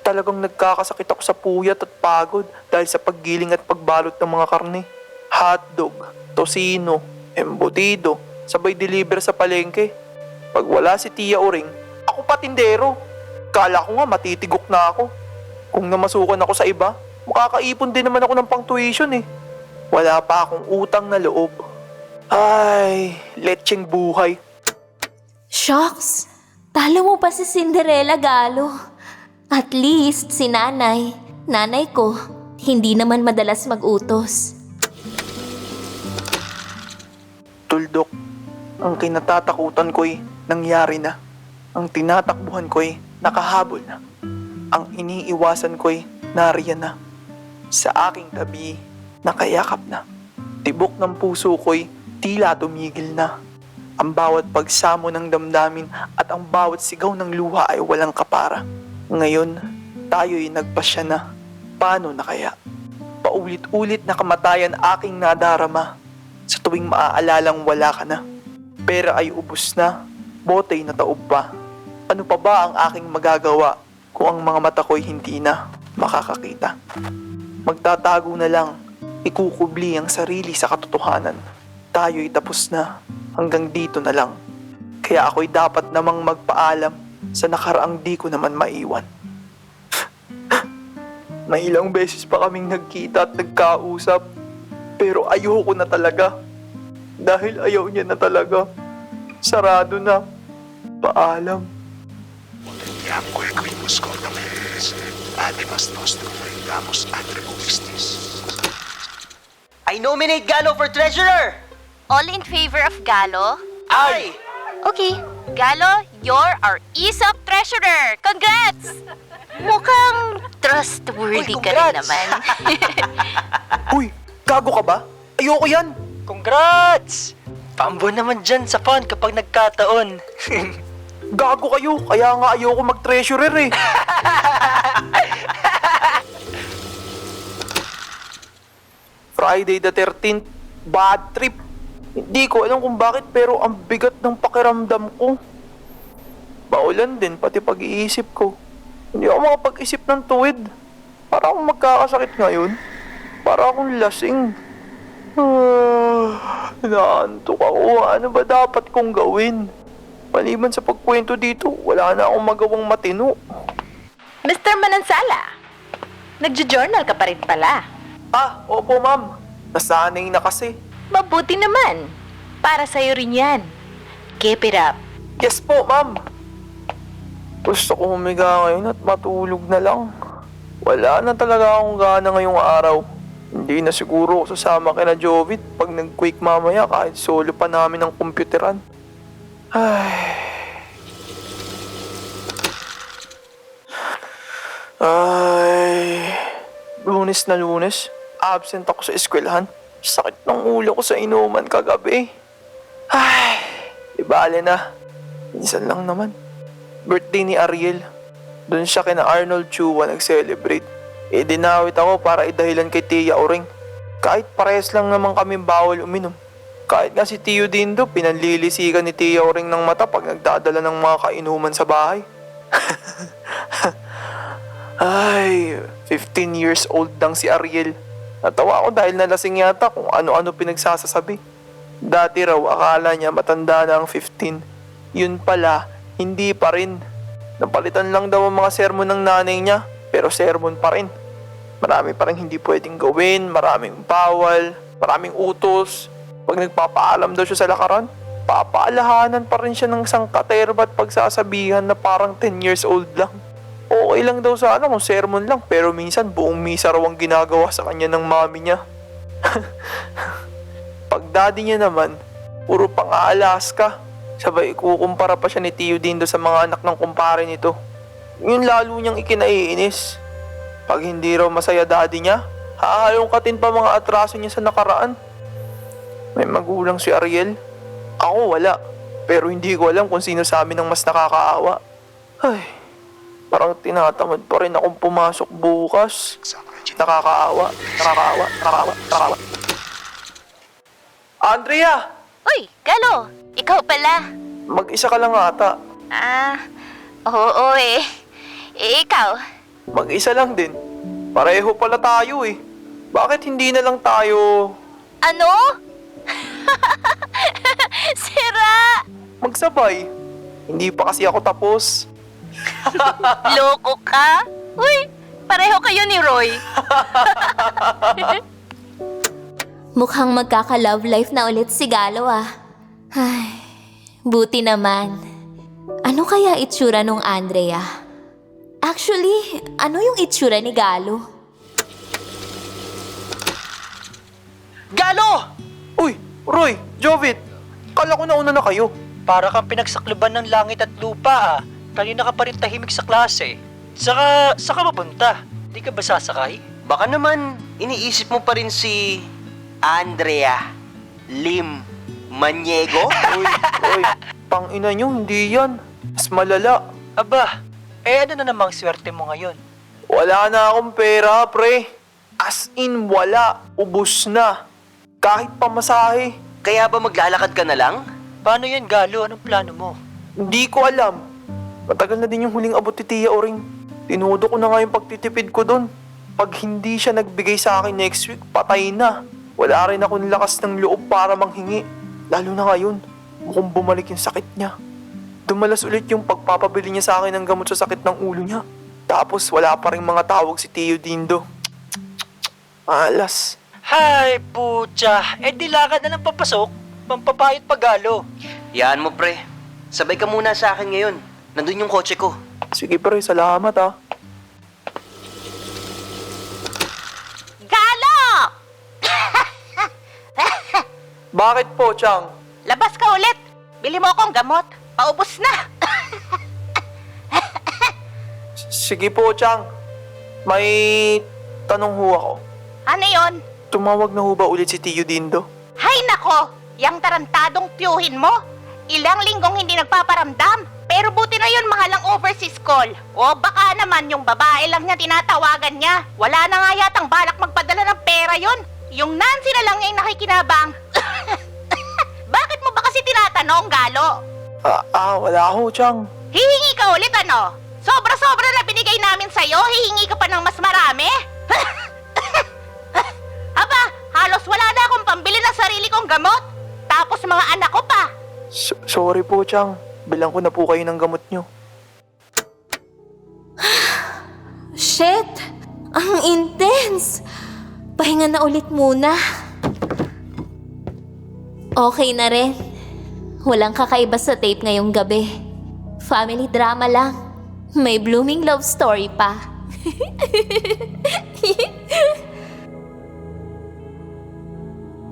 talagang nagkakasakit ako sa puyat at pagod dahil sa paggiling at pagbalot ng mga karne. Hotdog, tosino, embutido, sabay deliver sa palengke. Pag wala si Tia Oring, ako patindero. Kala ko nga matitigok na ako. Kung namasukan ako sa iba, makakaipon din naman ako ng pang-tuition eh. Wala pa akong utang na loob. Ay, letseng buhay. Shocks! Talo mo pa si Cinderella, Galo. At least si nanay ko, hindi naman madalas mag-utos. Tuldok, ang kinatatakutan ko'y nangyari na. Ang tinatakbuhan ko'y nakahabol na. Ang iniiwasan ko'y nariyan na. Sa aking tabi, nakayakap na. Tibok ng puso ko'y tila tumigil na. Ang bawat pagsamo ng damdamin at ang bawat sigaw ng luha ay walang kapara. Ngayon, tayo'y nagpasya na. Paano na kaya? Paulit-ulit na kamatayan aking nadarama. Sa tuwing maaalalang wala ka na. Pera ay ubos na, bota'y nataob pa. Ano pa ba ang aking magagawa kung ang mga mata ko'y hindi na makakakita? Magtatago na lang, ikukubli ang sarili sa katotohanan. Tayo'y tapos na, hanggang dito na lang. Kaya ako'y dapat namang magpaalam sa nakaraang di ko naman maiwan. May ilang beses pa kaming nagkita at nagkausap, pero ayoko na talaga. Dahil ayaw niya na talaga. Sarado na. Paalam. Magandang gagawin ko na mes. Además nos brindamos atribuistis. I nominate Galo for treasurer! All in favor of Galo? Aye! Okay, Galo, you're our ESOP treasurer! Congrats! Mukhang trustworthy ka rin naman. Uy, gago ka ba? Ayoko yan! Congrats! Paambon naman dyan sa fun kapag nagkataon. Gago kayo, kaya nga ayoko mag-treasurer eh. Friday the 13th, bad trip. Hindi ko alam kung bakit pero ang bigat ng pakiramdam ko. Baulan din pati pag-iisip ko. Hindi ako makapag-isip ng tuwid. Para akong magkakasakit ngayon. Para akong lasing. Naantok ako. Ano ba dapat kong gawin? Maliban sa pagkwento dito, wala na akong magawang matino. Mr. Manansala, nagjo-journal ka pa rin pala. Ah, opo ma'am. Nasanay na kasi. Mabuti naman. Para sa'yo rin yan. Keep it up. Yes po, ma'am. Gusto ko humiga ngayon at matulog na lang. Wala na talaga akong gana ngayong araw. Hindi na siguro ako sasama kina Jovit pag nag-quake mamaya kahit solo pa namin ang kompyuteran. Lunes na Lunes, absent ako sa eskwelahan. Sakit ng ulo ko sa inuman kagabi. Ibale na. Minsan lang naman. Birthday ni Ariel. Doon siya kina Arnold Chua nag-celebrate. Dinawit ako para idahilan kay Tia Oring. Kahit parehas lang naman kami bawal uminom. Kahit nga si Tio Dindo, pinanlilisikan ni Tia Oring ng mata pag nagdadala ng mga kainuman sa bahay. 15 years old lang si Ariel. Natawa ako dahil nalasing yata kung ano-ano pinagsasasabi. Dati raw akala niya matanda na ang 15. Yun pala, hindi pa rin. Napalitan lang daw ang mga sermon ng nanay niya, pero sermon pa rin. Marami pa rin hindi pwedeng gawin, maraming bawal, maraming utos. Pag nagpapaalam daw siya sa lakaran, papaalahanan pa rin siya ng sangkaterba at pagsasabihan na parang 10 years old lang. Okay lang daw sana kung sermon lang, pero minsan buong misa raw ang ginagawa sa kanya ng mami niya. Pag daddy niya naman, puro pang-Alaska. Sabay ikukumpara pa siya ni Tio Dindo sa mga anak ng kumpare nito. Yun lalo niyang ikinaiinis. Pag hindi raw masaya daddy niya, Hahayungkatin pa mga atraso niya sa nakaraan. May magulang si Ariel. Ako wala. Pero hindi ko alam kung sino sa amin ang mas nakakaawa. Ay, parang tinatamad pa rin akong pumasok bukas. Nakakaawa. Andrea! Uy, Galo! Ikaw pala. Mag-isa ka lang ata. Oo eh. Ikaw? Mag-isa lang din. Pareho pala tayo eh. Bakit hindi na lang tayo... Ano? Sira! magsabay? Hindi pa kasi ako tapos. Loko ka? Uy, pareho kayo ni Roy. Mukhang magkaka-love life na ulit si Galo ah. Ay, buti naman. Ano kaya itsura nung Andrea? Actually, ano yung itsura ni Galo? Galo! Uy, Roy, Jovit, kala ko nauna na kayo. Para kang pinagsakluban ng langit at lupa ah. Kanina ka pa rin tahimik sa klase. Saka mapunta? Di ka ba sasakay? Baka naman, iniisip mo pa rin si Andrea Lim Maniego? Uy, pang-ina nyo, hindi yan. Mas malala. Aba, ano na namang swerte mo ngayon? Wala na akong pera, pre. As in, wala. Ubus na. Kahit pamasahe. Kaya ba maglalakad ka na lang? Paano yan, Galo? Anong plano mo? Hindi ko alam. Matagal na din yung huling abot ni Tia Oring. Tinudo ko na nga yung pagtitipid ko doon. Pag hindi siya nagbigay sa akin next week, patay na. Wala rin akong lakas ng loob para manghingi. Lalo na ngayon, mukhang bumalik yung sakit niya. Dumalas ulit yung pagpapabili niya sa akin ng gamot sa sakit ng ulo niya. Tapos wala pa rin mga tawag si Tio Dindo. Malas. Hay, putya. Di lakad na lang papasok. Pampapayot pa, Galo. Yaan mo, pre. Sabay ka muna sa akin ngayon. Nandun yung kotse ko. Sige, pre. Salamat, ah. Galo! Bakit po, Chang? Labas ka ulit. Bili mo akong gamot. Paubos na. Sige po, Chang. May tanong ho ako. Ano yon? Tumawag na ho ba ulit si Tio Dindo? Hay nako! Yang tarantadong tiyuhin mo. Ilang linggong hindi nagpaparamdam. Pero buti na yun mahal ang overseas call. O baka naman yung babae lang niya tinatawagan niya. Wala na nga yatang balak magpadala ng pera yon. Yung Nancy na lang yung nakikinabang. Bakit mo ba kasi tinatanong, Galo? Wala ho, Chang. Hihingi ka ulit ano? Sobra-sobra na binigay namin sa'yo, hihingi ka pa ng mas marami? Aba, halos wala na akong pambili ng sarili kong gamot. Tapos mga anak ko pa. Sorry po, Chang. Bilang ko na po kayo ng gamot nyo. Shit! Ang intense! Pahinga na ulit muna. Okay na rin. Walang kakaiba sa tape ngayong gabi. Family drama lang. May blooming love story pa.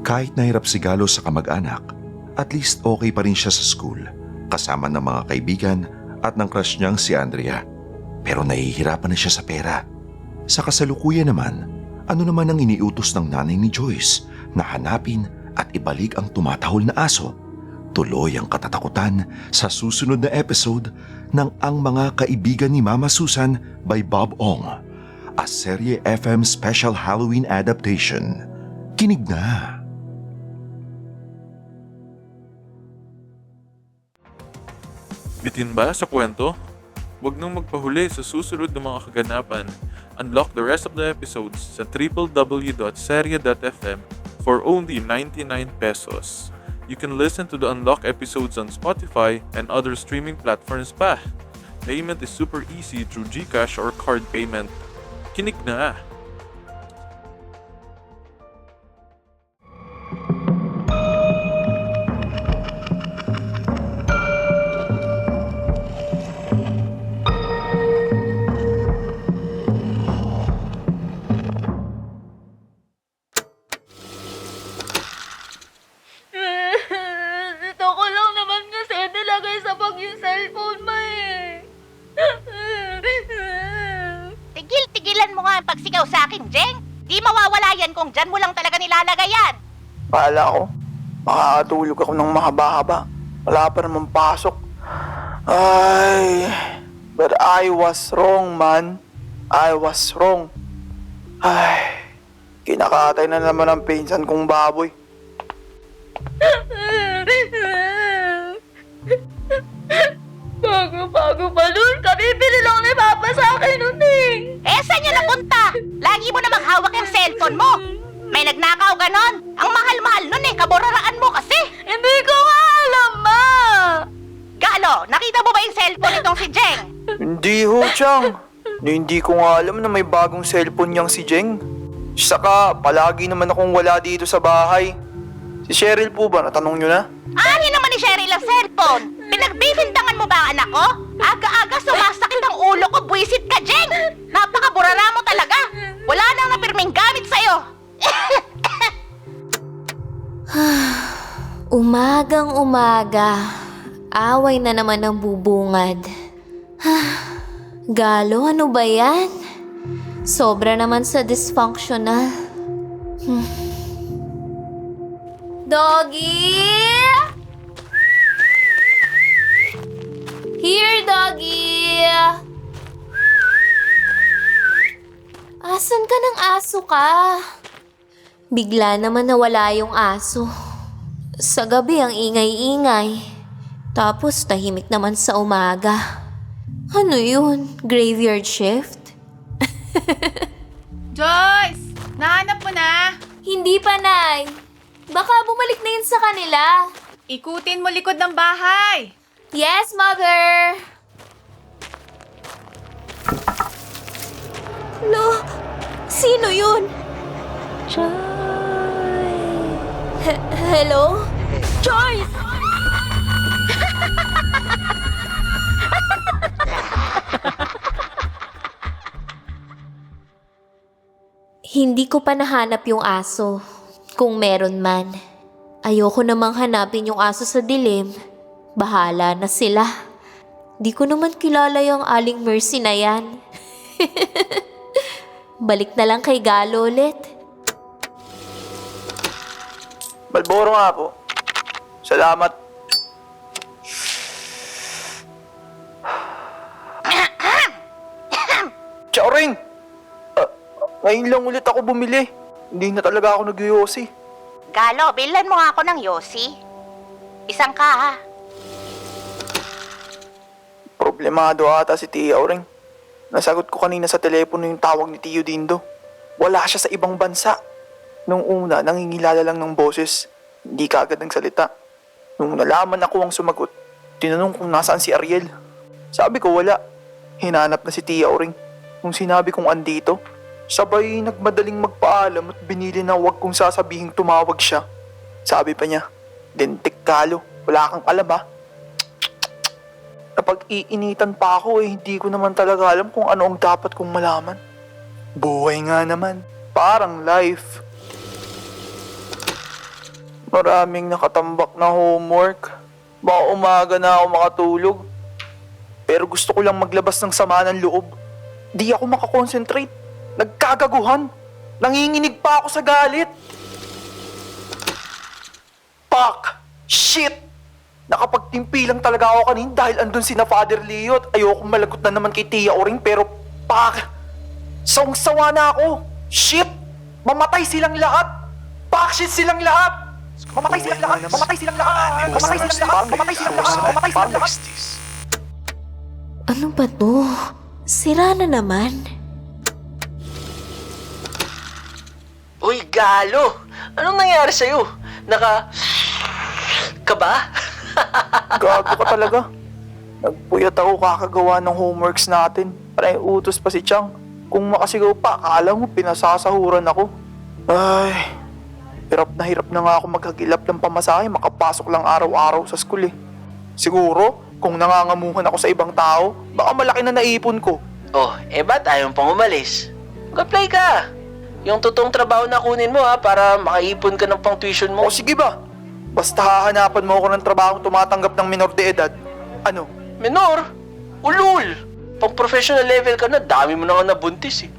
Kahit nahirap si Galo sa kamag-anak, at least okay pa rin siya sa school, kasama ng mga kaibigan at ng crush niyang si Andrea. Pero nahihirapan na siya sa pera. Sa kasalukuyan naman, ano naman ang iniutos ng nanay ni Joyce na hanapin at ibalik ang tumatahol na aso? Tuloy ang katatakutan sa susunod na episode ng Ang Mga Kaibigan ni Mama Susan by Bob Ong, a Serye FM special Halloween adaptation. Kinig na! Bitin ba sa kwento? Huwag nang magpahuli sa susunod ng mga kaganapan. Unlock the rest of the episodes sa www.serye.fm for only 99 pesos. You can listen to the unlocked episodes on Spotify and other streaming platforms pa. Payment is super easy through GCash or card payment. Kinig na! Dito ko lang naman kasi nilagay sa bag yung cellphone mo eh. Tigil-tigilan mo nga ang pagsigaw namamalayan kung dyan mo lang talaga nilalagay yan? Bahala ko. Makakatulog ako ng mahaba-haba. Wala pa naman pasok. Ay, but I was wrong, man. I was wrong. Ay, kinakatay na naman ang pinsan kong baboy. Bago pa nun, kabibili lang ni Papa sa akin nun eh. Eh, saan niya napunta? Lagi mo namang hawak yung cellphone mo. May nagnakaw ganon. Ang mahal-mahal nun eh, kaburaraan mo kasi. Hindi ko nga alam, Ma. Galo, nakita mo ba yung cellphone nitong si Jeng? Hindi ho, Chang. Hindi ko nga alam na may bagong cellphone niyang si Jeng. Saka, palagi naman akong wala dito sa bahay. Si Cheryl po ba? Natanong niyo na? Ani naman ni Cheryl ang cellphone. Pinagbibintangan mo ba ang anak ko? Aga-aga sumasakit ang ulo ko, buwisit ka, Jeng! Napakaburara mo talaga! Wala nang napirming gamit sa'yo! Umagang umaga, away na naman ang bubungad. Galo, ano ba yan? Sobra naman sa dysfunctional. Doggy! Here, doggy! Asan ka ng aso ka? Bigla naman nawala yung aso. Sa gabi ang ingay-ingay. Tapos tahimik naman sa umaga. Ano yun? Graveyard shift? Joyce! Nahanap mo na? Hindi pa, Nay. Baka bumalik na yun sa kanila. Ikutin mo likod ng bahay. Yes, Mother! Lo, sino yun? Hello? Joyce! Hindi ko pa nahanap yung aso. Kung meron man. Ayoko namang hanapin yung aso sa dilim. Bahala na sila. Di ko naman kilala yung Aling Mercy na yan. Balik na lang kay Galo ulit. Malboro nga po. Salamat. Choring! Ngayon lang ulit ako bumili. Hindi na talaga ako nag-yosi. Galo, bilan mo nga ako ng Yossi. Isang ka, ha? Problemado ata si Tia Auring. Nasagot ko kanina sa telepono yung tawag ni Tio Dindo. Wala siya sa ibang bansa. Nung una, nangingilala lang ng boses. Hindi kaagad ng salita. Nung nalaman ako ang sumagot, tinanong kung nasaan si Ariel. Sabi ko wala. Hinanap na si Tia Auring. Nung sinabi kong andito, sabay nagmadaling magpaalam at binili na wag kong sasabihing tumawag siya. Sabi pa niya, "Dentik Galo, wala kang alam ha." Napag-iinitan pa ako hindi ko naman talaga alam kung ano ang dapat kong malaman. Buhay nga naman, parang life. Maraming nakatambak na homework. Baka umaga na ako makatulog. Pero gusto ko lang maglabas ng sama ng loob. Di ako makakonsentrate. Nagkagaguhan. Nanginginig pa ako sa galit. Fuck! Shit! Nakapagtimpi lang talaga ako kanina dahil andun si na Father Leo at ayokong malagot na naman kay Tia Auring pero fuck! Sawang-sawa na ako. Shit! Mamatay silang lahat! Fuck shit silang lahat! Mamatay silang lahat! Mamatay silang lahat! Mamatay silang lahat! Mamatay silang lahat! Mamatay silang lahat! Ano ba to? Sira na naman. Uy, Galo! Anong nangyari sa'yo? Ka ba? Gago ka talaga. Nagpuyat ako kakagawa ng homeworks natin. Para utos pa si Chang. Kung makasigaw pa, akala mo pinasasahuran ako. Ay, hirap na nga ako maghagilap ng pamasahe. Makapasok lang araw-araw sa school eh. Siguro, kung nangangamuhan ako sa ibang tao, baka malaki na naipon ko. Oh, ba't ayaw pang umalis? Mag-apply ka! Yung totoong trabaho na kunin mo para makaipon ka ng pang-tuition mo. O sige ba? Basta hahanapan mo ako ng trabaho tumatanggap ng minor de edad. Ano? Minor? Ulul! Pang professional level ka na, dami mo na nga nabuntis eh.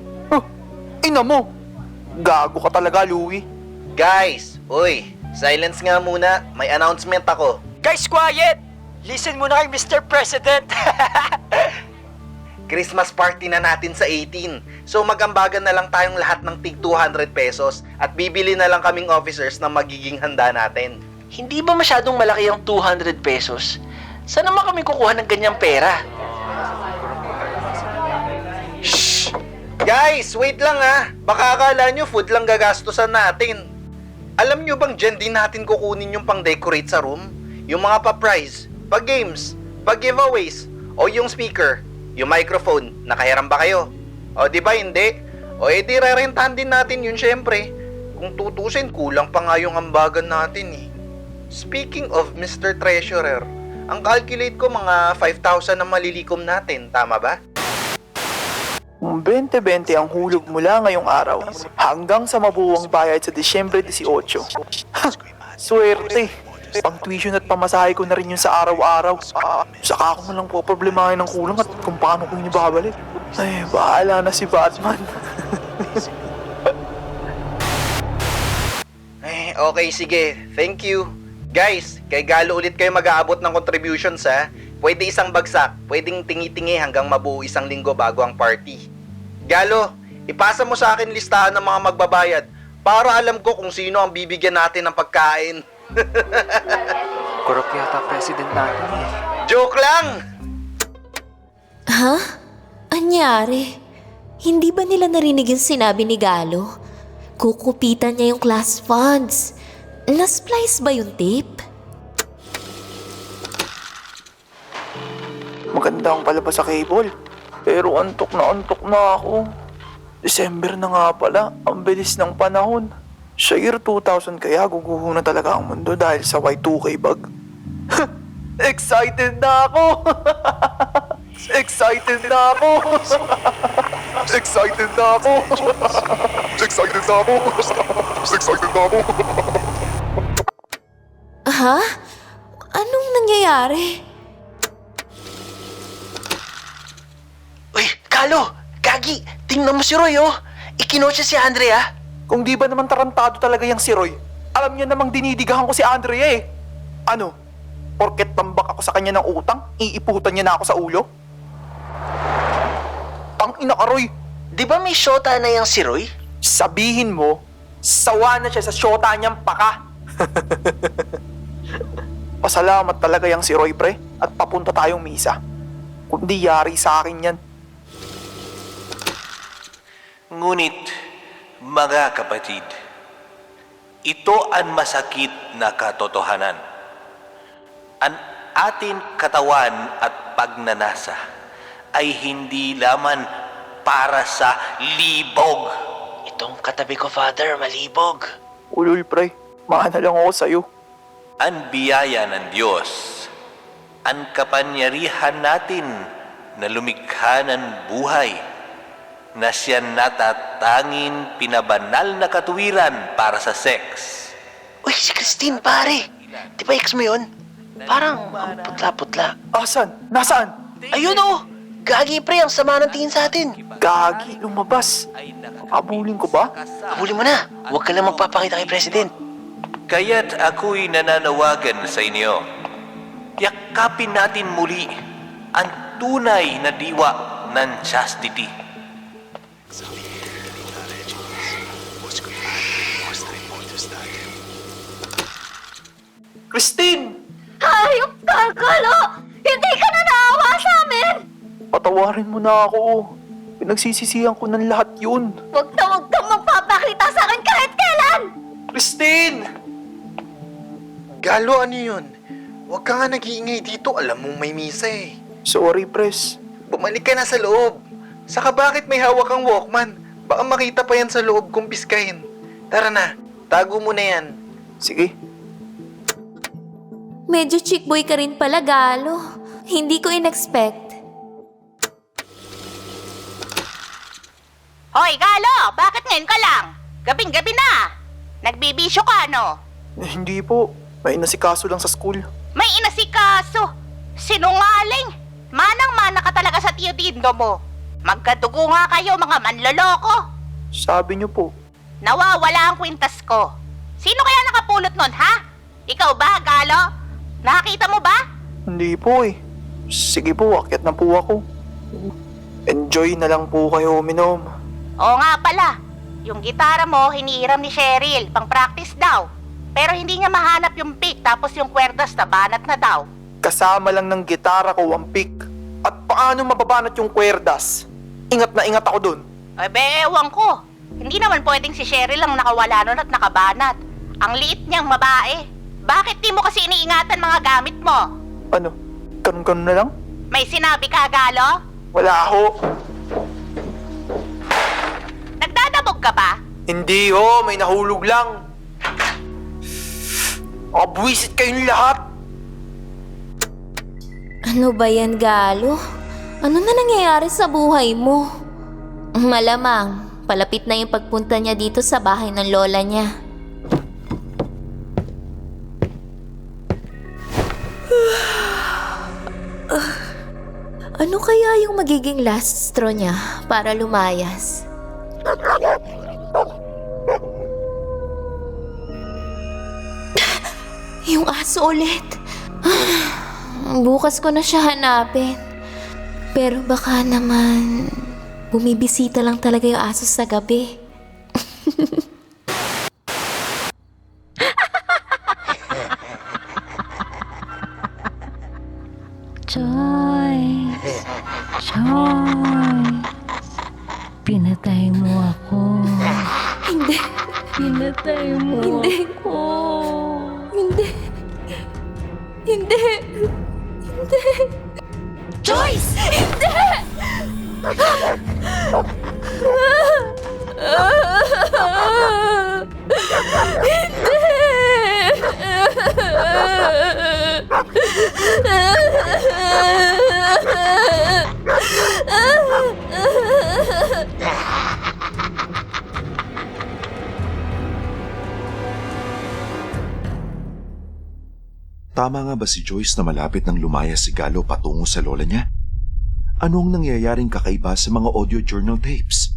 Ina mo! Gago ka talaga, Louie. Guys, uy, silence nga muna. May announcement ako. Guys, quiet! Listen muna kay Mr. President. Christmas party na natin sa 18. So magambagan na lang tayong lahat ng tig 200 pesos at bibili na lang kaming officers na magiging handa natin. Hindi ba masyadong malaki ang 200 pesos? Saan naman kami kukuha ng ganyang pera? Shh! Guys, wait lang ha. Baka akala nyo food lang gagastusan natin. Alam nyo bang dyan din natin kukunin yung pang-decorate sa room? Yung mga pa-prize, pa-games, pa-giveaways, o yung speaker, yung microphone, nakahiram ba kayo? O di ba hindi? O edi rerentahan din natin yun syempre. Kung tutusin, kulang pa nga yung ambagan natin eh. Speaking of Mr. Treasurer, ang calculate ko mga 5,000 na malilikom natin, tama ba? 20-20 ang hulog mula ngayong araw hanggang sa mabuwang bayad sa Disyembre 18. Swerte! Pang tuition at pamasahe ko na rin yun sa araw-araw. Saka ako man lang po problemahin ng kulang at kung paano ko yun ibabalik. Ay, bahala na si Batman. Ay, okay, sige. Thank you. Guys, kay Galo ulit kayo mag-aabot ng contributions ha. Pwede isang bagsak, pwedeng tingi-tingi hanggang mabuo isang linggo bago ang party. Galo, ipasa mo sa akin listahan ng mga magbabayad para alam ko kung sino ang bibigyan natin ng pagkain. Kurap yata president natin eh. Joke lang! Ha? Anyari? Hindi ba nila narinig yung sinabi ni Galo? Kukupitan niya yung class funds. Na-splice ba yung tape? Maganda ang palabas sa cable. Pero antok na ako. December na nga pala. Ang bilis ng panahon. Sa year 2000 kaya guguho na talaga ang mundo dahil sa Y2K bug. Excited na ako! Excited na ako! Excited na ako! Excited na ako! Excited na ako! Ha? Anong nangyayari? Uy, Galo! Gagi! Tingnan mo si Roy oh! Ikinotse si Andrea! Kung di ba naman tarantado talaga yung si Roy, alam niya namang dinidigahan ko si Andrea eh. Ano? Porket tambak ako sa kanya ng utang, iiputan niya na ako sa ulo? Tangina ka, Roy! Di ba may shota na yung si Roy? Sabihin mo, sawa na siya sa shota niyang paka. Pasalamat talaga yung si Roy, pre, at papunta tayong misa. Kundi yari sa akin yan. Ngunit, mga kapatid, ito ang masakit na katotohanan. Ang ating katawan at pagnanasa ay hindi laman para sa libog. Itong katabi ko, Father, malibog. Ulul, pre, mahal lang ako sa'yo. Ang biyaya ng Diyos, ang kapangyarihan natin na lumikha ng buhay, na siya natatanging pinabanal na katuwiran para sa sex. Uy, si Christine, pare! Di ba ex mo yun? Parang ang putla-putla. Asan? Nasaan? Ayun oh! Gagi, pre, ang sama ng tingin sa atin. Gagi, lumabas. Abulin ko ba? Abulin mo na. Huwag ka lang magpapakita kay President. Kaya't ako'y nananawagan sa inyo. Yakapin natin muli ang tunay na diwa ng chastity. Christine! Hayop ka, Galo! Hindi ka na naawa sa amin! Patawarin mo na ako. Pinagsisisihan ko ng lahat yun. Huwag kang magpapakita sa akin kahit kailan! Christine! Galo, ano yun? Huwag ka nga nag-iingay dito. Alam mong may misa eh. Sorry, pres. Bumalik ka na sa loob. Saka bakit may hawak kang Walkman? Baka makita pa yan sa loob kung piskahin. Tara na, tago mo na yan. Sige. Medyo chick boy ka rin pala, Galo. Hindi ko in-expect. Hoy, Galo! Bakit ngayon ka lang? Gabing-gabi na! Nagbibisyo ka, no? Hindi po. May inasikaso lang sa school. May inasikaso! Sinungaling! Manang-mana ka talaga sa tiyo-tindo mo. Magkadugo nga kayo, mga manloloko! Sabi niyo po. Nawawala ang kwintas ko. Sino kaya nakapulot nun, ha? Ikaw ba, Galo? Nakakita mo ba? Hindi po eh. Sige po, akyat na po ako. Enjoy na lang po kayo uminom. Oo nga pala. Yung gitara mo, hinihiram ni Cheryl, pang practice daw. Pero hindi niya mahanap yung pick, tapos yung kwerdas na banat na daw. Kasama lang ng gitara ko ang pick. At paano mababanat yung kwerdas? Ingat na ingat ako dun. Ay, ewan ko. Hindi naman pwedeng si Cheryl lang nakawala nun at nakabanat. Ang liit niyang babae. Bakit di mo kasi iniingatan mga gamit mo? Ano? Ganun-ganun na lang? May sinabi ka, Galo? Wala ho. Nagdadabog ka ba? Hindi ho, may nahulog lang. Buwisit kayong lahat. Ano ba yan, Galo? Ano na nangyayari sa buhay mo? Malamang, palapit na yung pagpunta niya dito sa bahay ng lola niya. Ano kaya yung magiging last straw niya para lumayas? Yung aso ulit. Bukas ko na siya hanapin. Pero baka naman bumibisita lang talaga yung aso sa gabi. Joyce! Joyce! Pinatay mo ako. Hindi. Pinatay mo Hindi. ako. Hindi. Hindi. Hindi. Joyce! Hindi! Tama nga ba si Joyce na malapit nang lumaya si Galo patungo sa lola niya? Anong nangyayaring kakaiba sa mga audio journal tapes?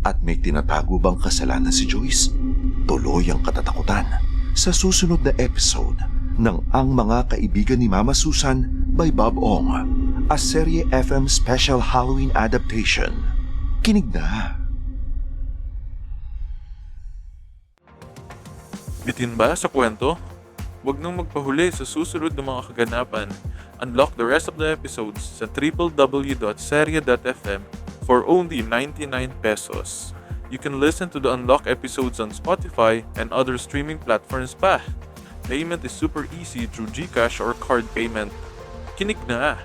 At may tinatago bang kasalanan si Joyce? Tuloy ang katatakutan sa susunod na episode ng Ang Mga Kaibigan ni Mama Susan by Bob Ong, a Serye FM special Halloween adaptation. Kinig na! Bitin ba sa kwento? Huwag nang magpahuli sa susunod na mga kaganapan. Unlock the rest of the episodes sa www.serye.fm for only 99 pesos. You can listen to the unlocked episodes on Spotify and other streaming platforms pa. Payment is super easy through GCash or card payment. Kinig na!